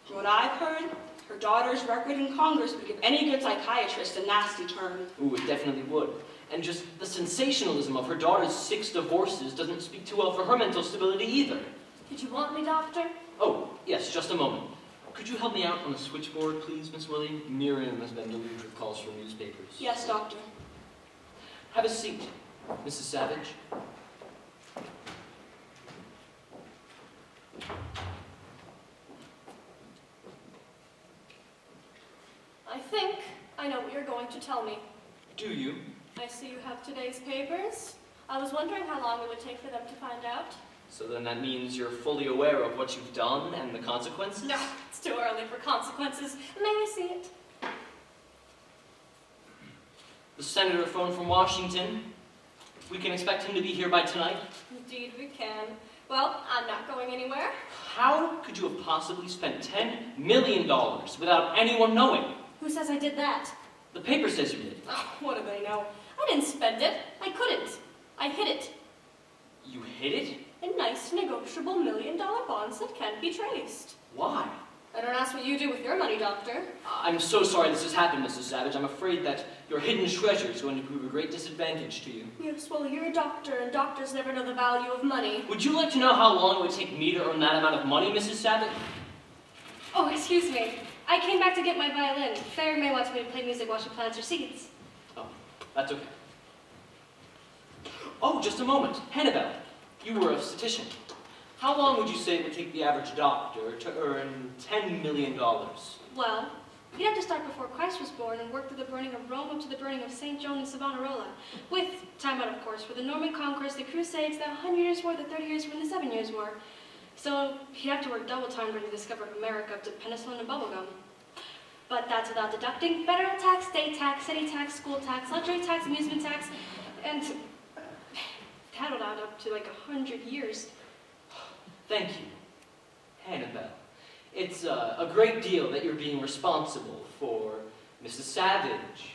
from what I've heard, her daughter's record in Congress would give any good psychiatrist a nasty turn. Ooh, it definitely would. And just the sensationalism of her daughter's 6 divorces doesn't speak too well for her mental stability either. Did you want me, Doctor? Oh, yes, just a moment. Could you help me out on the switchboard, please, Miss Willie? Miriam has been deluged with calls from newspapers. Yes, Doctor. Have a seat, Mrs. Savage. I think I know what you're going to tell me. Do you? I see you have today's papers. I was wondering how long it would take for them to find out. So then that means you're fully aware of what you've done and the consequences? No, it's too early for consequences. May I see it? The senator phoned from Washington. We can expect him to be here by tonight. Indeed we can. Well, I'm not going anywhere. How could you have possibly spent $10 million without anyone knowing? Who says I did that? The paper says you did. Oh, what do they know? I didn't spend it. I couldn't. I hid it. You hid it? In nice, negotiable $1 million bonds that can't be traced. Why? I don't ask what you do with your money, Doctor. I'm so sorry this has happened, Mrs. Savage. I'm afraid that your hidden treasure is going to prove a great disadvantage to you. Yes, well, you're a doctor, and doctors never know the value of money. Would you like to know how long it would take me to earn that amount of money, Mrs. Savage? Oh, excuse me. I came back to get my violin. Claire May wants me to play music while she plants her seeds. Oh, that's okay. Oh, just a moment. Hannibal, you were a statistician. How long would you say it would take the average doctor to earn $10 million? Well, you'd have to start before Christ was born and work through the burning of Rome up to the burning of St. Joan and Savonarola. With time out, of course, for the Norman Conquest, the Crusades, the 100 Years' War, the 30 Years' War, and the 7 Years' War. So he'd have to work double time during the discovery of America up to penicillin and bubblegum. But that's without deducting federal tax, state tax, city tax, school tax, luxury tax, amusement tax, and that'll add up to like 100 years. Thank you, Hannibal. It's a great deal that you're being responsible for Mrs. Savage.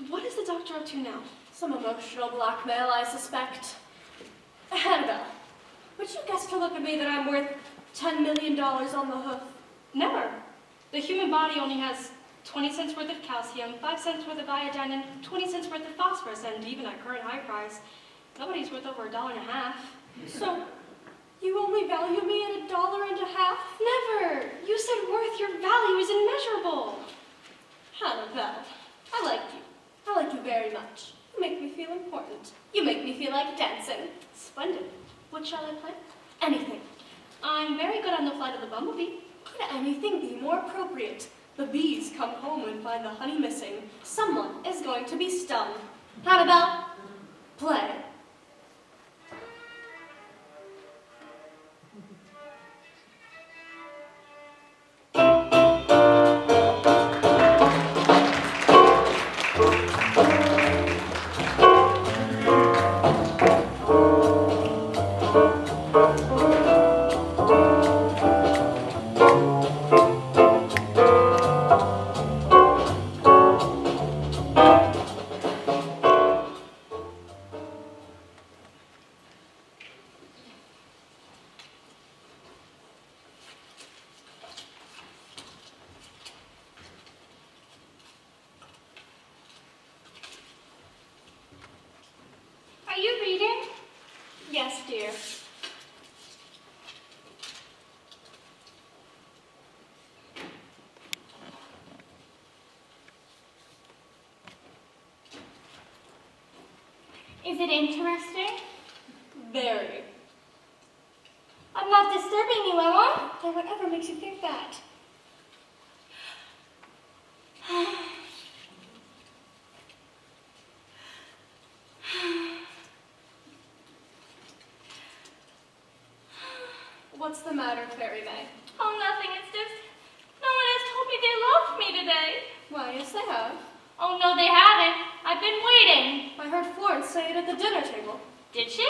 What is the doctor up to now? Some emotional blackmail, I suspect. Hannibal, would you guess to look at me that I'm worth $10 million on the hoof? Never. The human body only has 20 cents worth of calcium, 5 cents worth of iodine, and 20 cents worth of phosphorus, and even at current high price, nobody's worth over $1.50. So, you only value me at $1.50? Never! You said worth, your value is immeasurable. Hannibal, I like you. I like you very much. You make me feel important. You make me feel like dancing. Splendid. What shall I play? Anything. I'm very good on the flight of the bumblebee. Could anything be more appropriate? The bees come home and find the honey missing. Someone is going to be stung. Hannibal, play. dear. Is it interesting? Very. I'm not disturbing you, am I? Or whatever makes you think that. What's the matter, Fairy May? Oh, nothing. It's just no one has told me they loved me today. Why, yes they have. Oh, no, they haven't. I've been waiting. I heard Florence say it at the dinner table. Did she?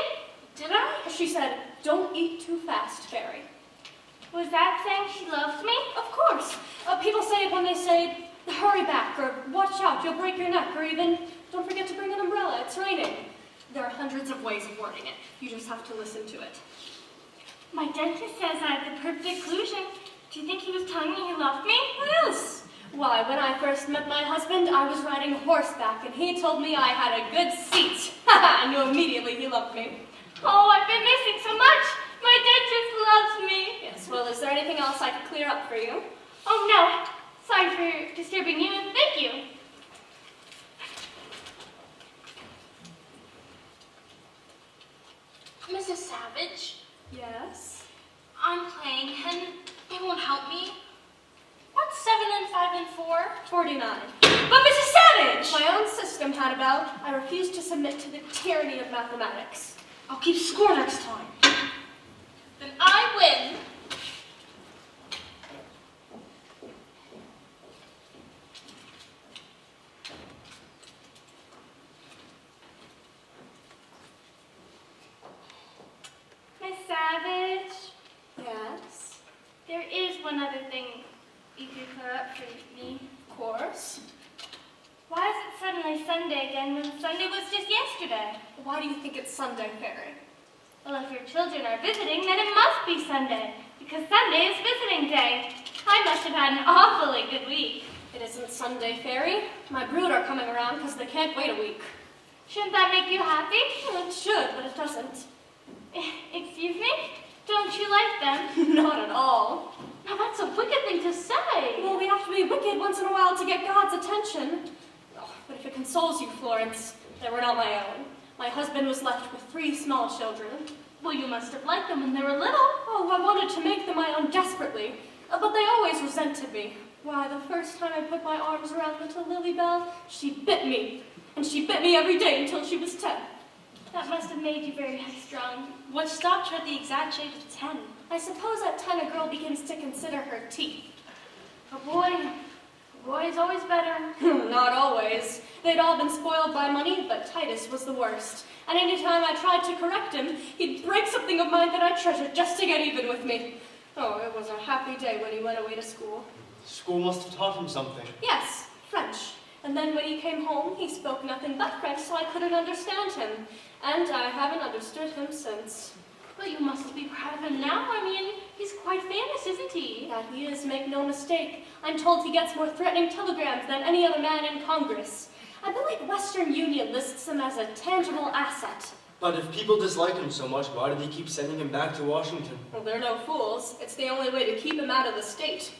Did I? She said, don't eat too fast, Fairy. Was that saying she loves me? Of course. People say it when they say, hurry back, or watch out, you'll break your neck, or even, don't forget to bring an umbrella, it's raining. There are hundreds of ways of wording it. You just have to listen to it. My dentist says I have the perfect occlusion. Do you think he was telling me he loved me? What else? Why, when I first met my husband, I was riding horseback, and he told me I had a good seat. I knew immediately he loved me. Oh, I've been missing so much. My dentist loves me. Yes, well, is there anything else I could clear up for you? Oh, no. Sorry for disturbing you, and thank you. Mrs. Savage, Yes? I'm playing, and they won't help me. What's 7 and 5 and 4? 49. But Mrs. Savage! My own system, Hannibal. I refuse to submit to the tyranny of mathematics. I'll keep score next time. Then I win. Miss Savage, Yes? there is one other thing you could clear up for me. Of course. Why is it suddenly Sunday again when Sunday was just yesterday? Why do you think it's Sunday, Fairy? Well, if your children are visiting, then it must be Sunday, because Sunday is visiting day. I must have had an awfully good week. It isn't Sunday, Fairy. My brood are coming around because they can't wait a week. Shouldn't that make you happy? Well, it should, but it doesn't. Excuse me? Don't you like them? Not at all. Now that's a wicked thing to say. Well, we have to be wicked once in a while to get God's attention. Oh, but if it consoles you, Florence, they were not my own. My husband was left with 3 small children. Well, you must have liked them when they were little. Oh, I wanted to make them my own desperately, but they always resented me. Why, the first time I put my arms around little Lily Bell, she bit me. And she bit me every day until she was 10. That must have made you very headstrong. What stopped her at the exact age of 10? I suppose at 10 a girl begins to consider her teeth. A boy is always better. Not always. They'd all been spoiled by money, but Titus was the worst. And any time I tried to correct him, he'd break something of mine that I treasured just to get even with me. Oh, it was a happy day when he went away to school. School must have taught him something. Yes, French. And then when he came home, he spoke nothing but French, so I couldn't understand him. And I haven't understood him since. But you must be proud of him now. I mean, he's quite famous, isn't he? That he is, make no mistake. I'm told he gets more threatening telegrams than any other man in Congress. I believe Western Union lists him as a tangible asset. But if people dislike him so much, why do they keep sending him back to Washington? Well, they're no fools. It's the only way to keep him out of the state.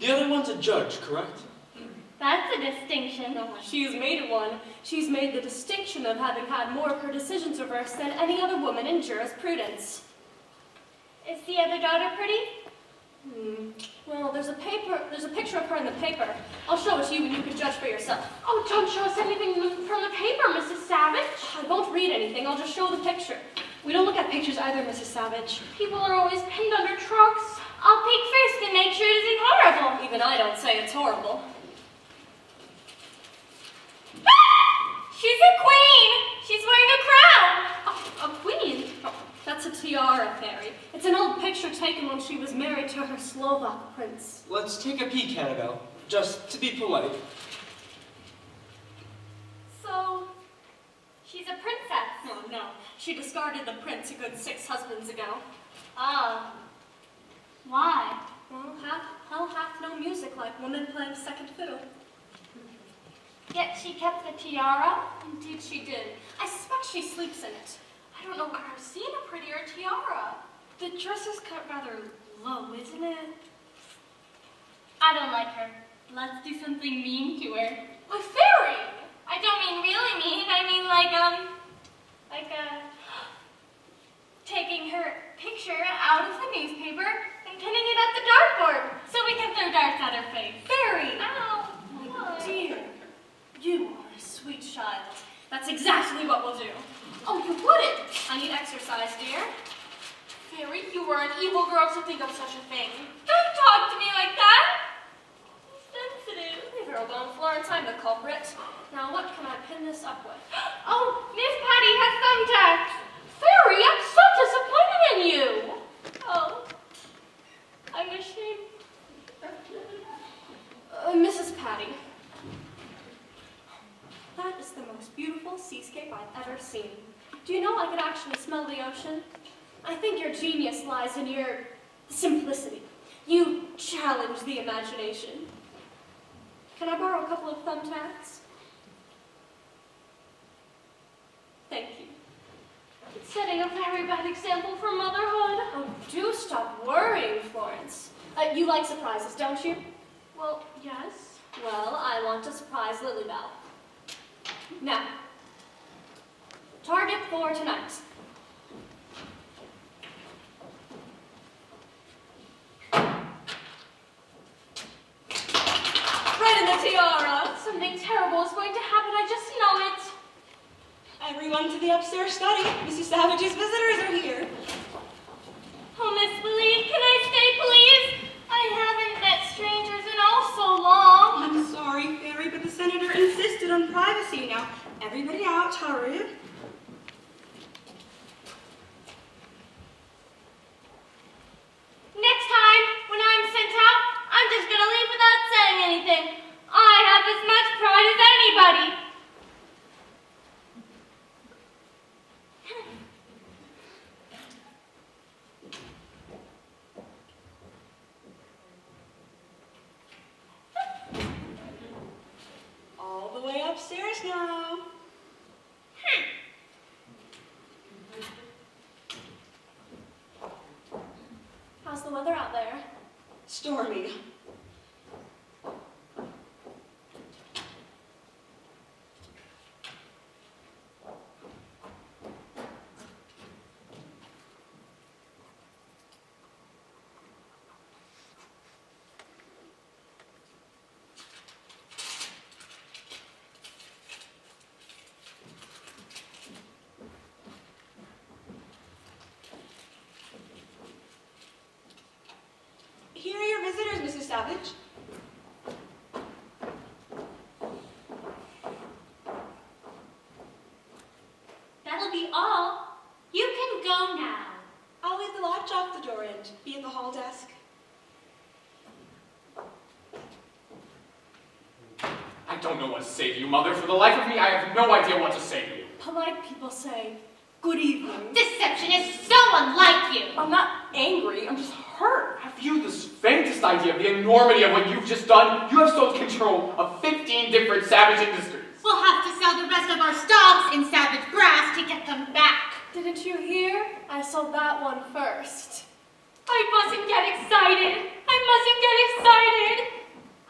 The other one's a judge, correct? That's a distinction. No, she's made one. She's made the distinction of having had more of her decisions reversed than any other woman in jurisprudence. Is the other daughter pretty? Well, there's a picture of her in the paper. I'll show it to you and you can judge for yourself. Oh, don't show us anything from the paper, Mrs. Savage. I won't read anything, I'll just show the picture. We don't look at pictures either, Mrs. Savage. People are always pinned under trucks. I'll peek first and make sure it isn't horrible. Even I don't say it's horrible. She's a queen! She's wearing a crown! A queen? Oh, that's a tiara, Fairy. It's an old picture taken when she was married to her Slovak prince. Let's take a peek, Annabelle, just to be polite. So, she's a princess. Oh, no. She discarded the prince a good 6 husbands ago. Oh. Why? Well, half no music like women playing second fiddle. Yet she kept the tiara. Indeed she did. I suspect she sleeps in it. I don't know where I've seen a prettier tiara. The dress is cut rather low, isn't it? I don't like her. Let's do something mean to her. Why, Fairy! I don't mean really mean. I mean taking her picture out of the newspaper and pinning it at the dartboard so we can throw darts at her face. Fairy! Ow! My dear, you are a sweet child. That's exactly what we'll do. Oh, you wouldn't! I need exercise, dear. Fairy, you were an evil girl to think of such a thing. Don't talk to me like that. I'm sensitive. Leave her alone, Florence. I'm the culprit. Now, what can I pin this up with? Oh, Miss Patty has thumbtacks. Fairy, I'm so disappointed in you! Oh, I'm ashamed. Mrs. Patty. That is the most beautiful seascape I've ever seen. Do you know I could actually smell the ocean? I think your genius lies in your simplicity. You challenge the imagination. Can I borrow a couple of thumbtacks? Thank you. It's setting a very bad example for motherhood. Oh, do stop worrying, Florence. You like surprises, don't you? Well, yes. Well, I want to surprise Lilybell. Now, target for tonight. Right in the tiara. Something terrible is going to happen, I just know it. Everyone to the upstairs study. Mrs. Savage's visitors are here. Oh, Miss Willie, can I stay, please? I haven't met strangers in oh so long. I'm sorry, Fairy, but the senator insisted on privacy. Now, everybody out, hurry. Next time, when I'm sent out, I'm just gonna leave without saying anything. I have as much pride as anybody. All the way upstairs now. How's the weather out there? Stormy. Here are your visitors, Mrs. Savage. That'll be all. You can go now. I'll leave the latch off the door and be at the hall desk. I don't know what to say to you, Mother. For the life of me, I have no idea what to say to you. Polite people say, good evening. Deception is so unlike you. I'm not angry, I'm just hurt. Have you the faintest idea of the enormity of what you've just done? You have sold control of 15 different savage industries. We'll have to sell the rest of our stocks in savage grass to get them back. Didn't you hear? I sold that one first. I mustn't get excited. I mustn't get excited.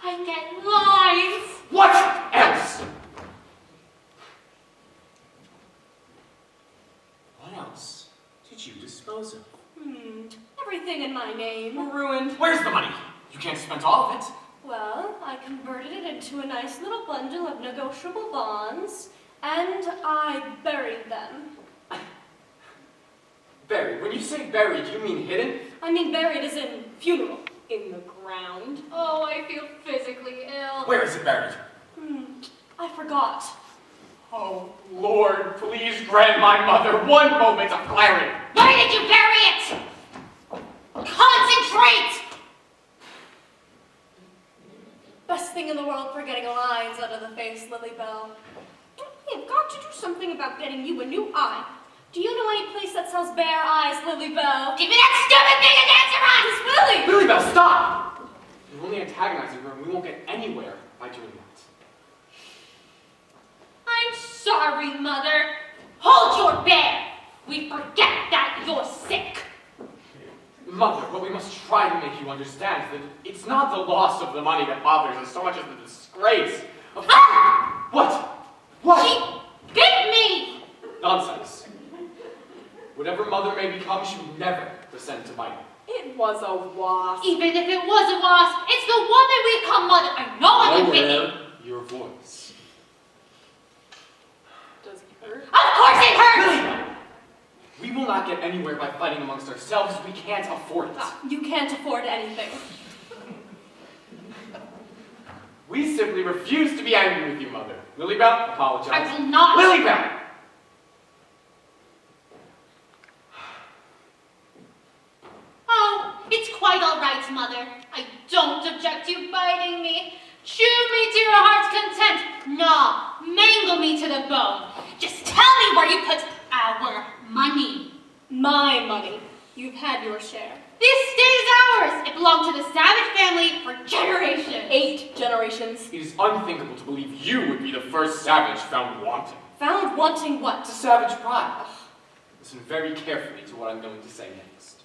I get lines. What else? What else did you dispose of? Everything in my name. We're ruined. Where's the money? You can't spend all of it. Well, I converted it into a nice little bundle of negotiable bonds, and I buried them. Buried. When you say buried, do you mean hidden? I mean buried as in funeral. In the ground. Oh, I feel physically ill. Where is it buried? I forgot. Oh, Lord, please grant my mother one moment of clarity. Where did you bury it? Concentrate! Best thing in the world for getting lines out of the face, Lilybell. We've got to do something about getting you a new eye. Do you know any place that sells bare eyes, Lilybell? Give me that stupid thing to answer on! Miss Willie! Lilybell, stop! You're only antagonizing her, and we won't get anywhere by doing that. I'm sorry, Mother. Hold your bear! We forget that you're sick. Mother, but we must try to make you understand that it's not the loss of the money that bothers us so much as the disgrace of... What? What? She bit me! Nonsense. Whatever mother may become, she would never descend to bite. It was a wasp. Even if it was a wasp, it's the woman we call mother. I know I'm bit me. Lower your voice. Does it hurt? Of course it hurts! We will not get anywhere by fighting amongst ourselves. We can't afford it. You can't afford anything. We simply refuse to be angry with you, Mother. Lilybell, apologize. I will not. Lilybell! Oh, it's quite all right, Mother. I don't object to you biting me. Chew me to your heart's content. Gnaw, mangle me to the bone. Just tell me where you put our money. My money. You've had your share. This state is ours. It belonged to the Savage family for generations. 8 generations. It is unthinkable to believe you would be the first savage found wanting. Found wanting what? It's a savage pride. Listen very carefully to what I'm going to say next.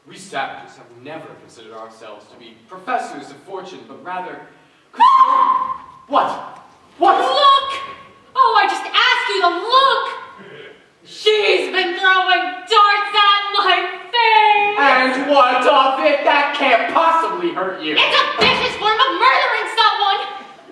We savages have never considered ourselves to be professors of fortune, but rather... What? What? Look! Oh, I just asked you to look! She's been throwing darts at my face! And what of it? That can't possibly hurt you. It's a vicious form of murdering someone!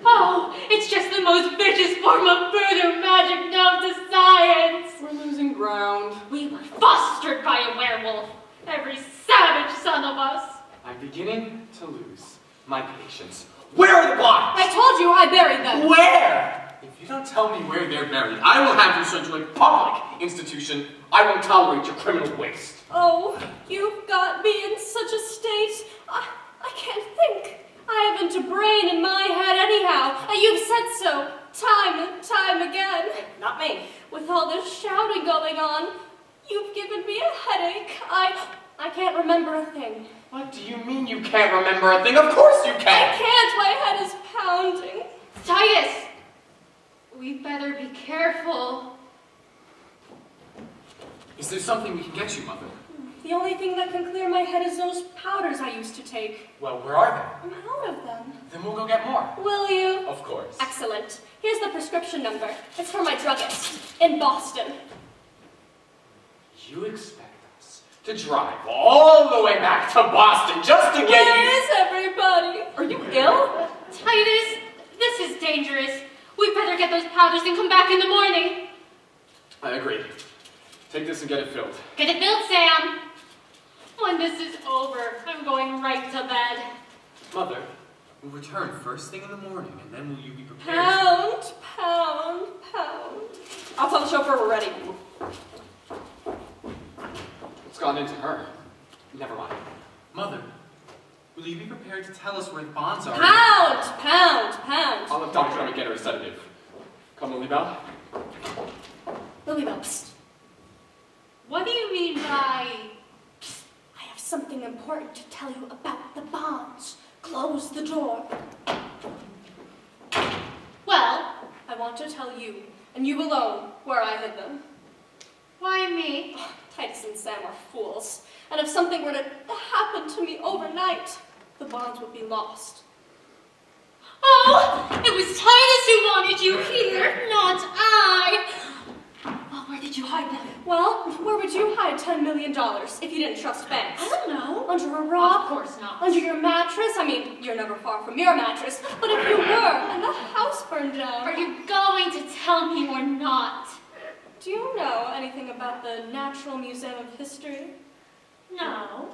Oh, it's just the most vicious form of voodoo magic known to science! We're losing ground. We were fostered by a werewolf. Every savage son of us. I'm beginning to lose my patience. Where are the bodies? I told you I buried them. Where? If you don't tell me where they're buried, I will have you sent to a public institution. I won't tolerate your criminal waste. Oh, you've got me in such a state. I can't think. I haven't a brain in my head anyhow. You've said so time and time again. Not me. With all this shouting going on, you've given me a headache. I can't remember a thing. What do you mean you can't remember a thing? Of course you I can! can't. My head is pounding. Titus! We better be careful. Is there something we can get you, Mother? The only thing that can clear my head is those powders I used to take. Well, where are I'm out of them. they? Then we'll go get more. Will you? Of course. Excellent. Here's the prescription number. It's for my druggist in Boston. You expect us to drive all the way back to Boston just to get Where you... is everybody? Are you ill? Titus, this is dangerous. We better get those powders and come back in the morning. I agree. Take this and get it filled. Get it filled, Sam. When this is over, I'm going right to bed. Mother, we'll return first thing in the morning, and then will you be prepared? Pound, pound, pound. I'll tell the chauffeur we're ready. What's gone into her? Never mind. Mother, will you be prepared to tell us where the bonds are? Pound, pound, pound. I'll have Dr. Emmett get her a sedative. Come, Lilybell. Lilybell, psst. What do you mean by... I have something important to tell you about the bonds. Close the door. Well, I want to tell you, and you alone, where I hid them. why me? Titus and Sam are fools, and if something were to happen to me overnight, the bonds would be lost. Oh, it was Titus who wanted you here, not I. Oh, where did you hide them? Well, where would you hide $10 million if you didn't trust banks? I don't know. Under a rock? Of course not. Under your mattress? I mean, you're never far from your mattress, but if you were, and the house burned down... Are you going to tell me or not? Do you know anything about the Natural Museum of History? No.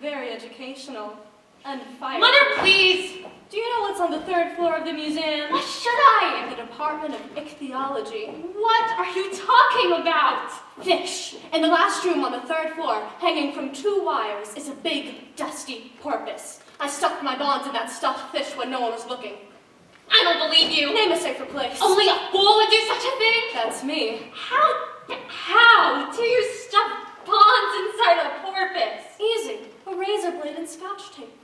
Very educational. And fire. Mother, please! Do you know what's on the 3rd floor of the museum? What should I? The Department of Ichthyology. What are you talking about? Fish. In the last room on the 3rd floor, hanging from 2 wires, is a big, dusty porpoise. I stuffed my bonds in that stuffed fish when no one was looking. I don't believe you. Name a safer place. Only a fool would do such a thing? That's me. How do you stuff bonds inside a porpoise? Easy. A razor blade and scotch tape.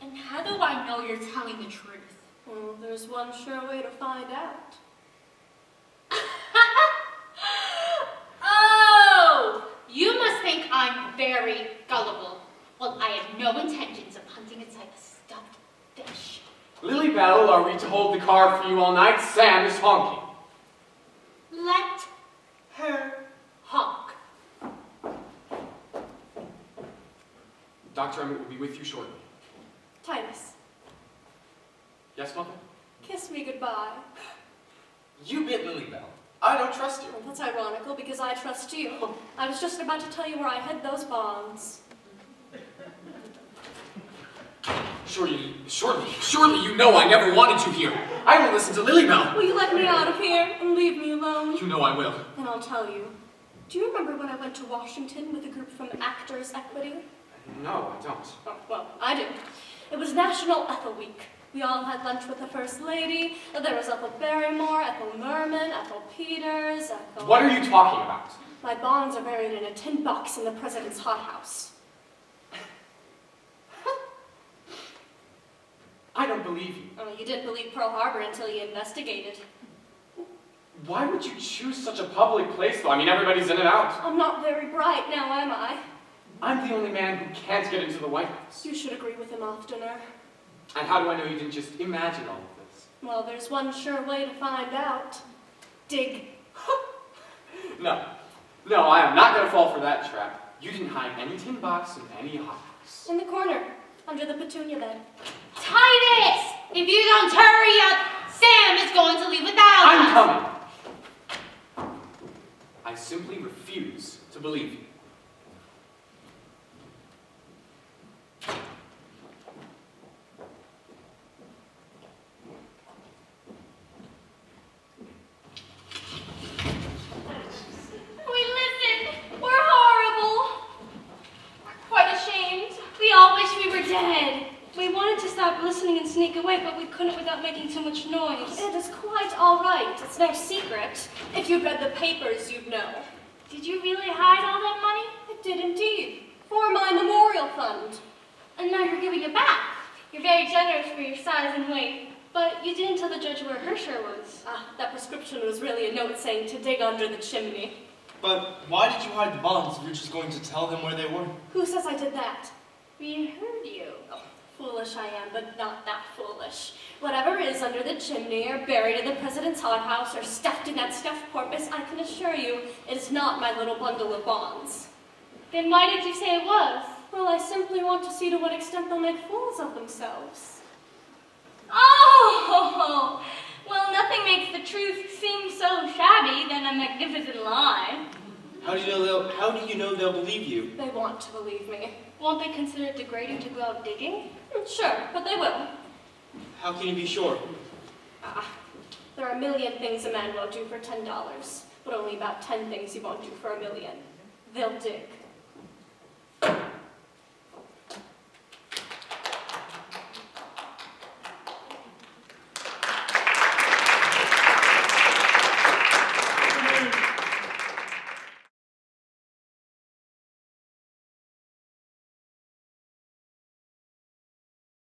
And how do I know you're telling the truth? Well, there's one sure way to find out. very gullible. Well, I have no intentions of hunting inside a stuffed fish. Lily Bell, are we to hold the car for you all night? Sam is honking. Let her honk. Dr. Emmett will be with you shortly. Titus, Yes, Mother? kiss me goodbye. You bit Lily Bell. I don't trust you. Well, that's ironical because I trust you. I was just about to tell you where I hid those bonds. Surely you know I never wanted you here. I will listen to Lily Bell. Will you let me out of here and leave me alone? You know I will. And I'll tell you. Do you remember when I went to Washington with a group from Actors Equity? No, I don't. Oh, well, I do. It was National Ethel Week. We all had lunch with the First Lady. There was Ethel Barrymore, Ethel Merman, Ethel Peters, Ethel... What are you talking about? My bonds are buried in a tin box in the president's hothouse. I don't believe you. Oh, you didn't believe Pearl Harbor until you investigated. Why would you choose such a public place, though? I mean, everybody's in and out. I'm not very bright now, am I? I'm the only man who can't get into the White House. You should agree with him oftener. And how do I know you didn't just imagine all of this? Well, there's one sure way to find out. Dig. No, I am not going to fall for that trap. You didn't hide any tin box in any hothouse. In the corner, under the petunia bed. Titus! If you don't hurry up, Sam is going to leave without I'm us. coming. I simply refuse to believe you. Dead. We wanted to stop listening and sneak away, but we couldn't without making too much noise. It is quite all right. It's no secret. If you'd read the papers, you'd know. Did you really hide all that money? I did indeed. For my memorial fund. And now you're giving it back. You're very generous for your size and weight. But you didn't tell the judge where her share was. That prescription was really a note saying to dig under the chimney. But why did you hide the bonds if you're just going to tell them where they were? Who says I did that? We heard you. Oh, foolish I am, but not that foolish. Whatever is under the chimney or buried in the president's hothouse or stuffed in that stuffed porpoise, I can assure you it is not my little bundle of bonds. Then why did you say it was? Well, I simply want to see to what extent they'll make fools of themselves. Oh! Well, nothing makes the truth seem so shabby than a magnificent lie. How do you know they'll believe you? They want to believe me. Won't they consider it degrading to go out digging? Sure, but they will. How can you be sure? There are a million things a man won't do for $10, but only about 10 things he won't do for $1 million. They'll dig.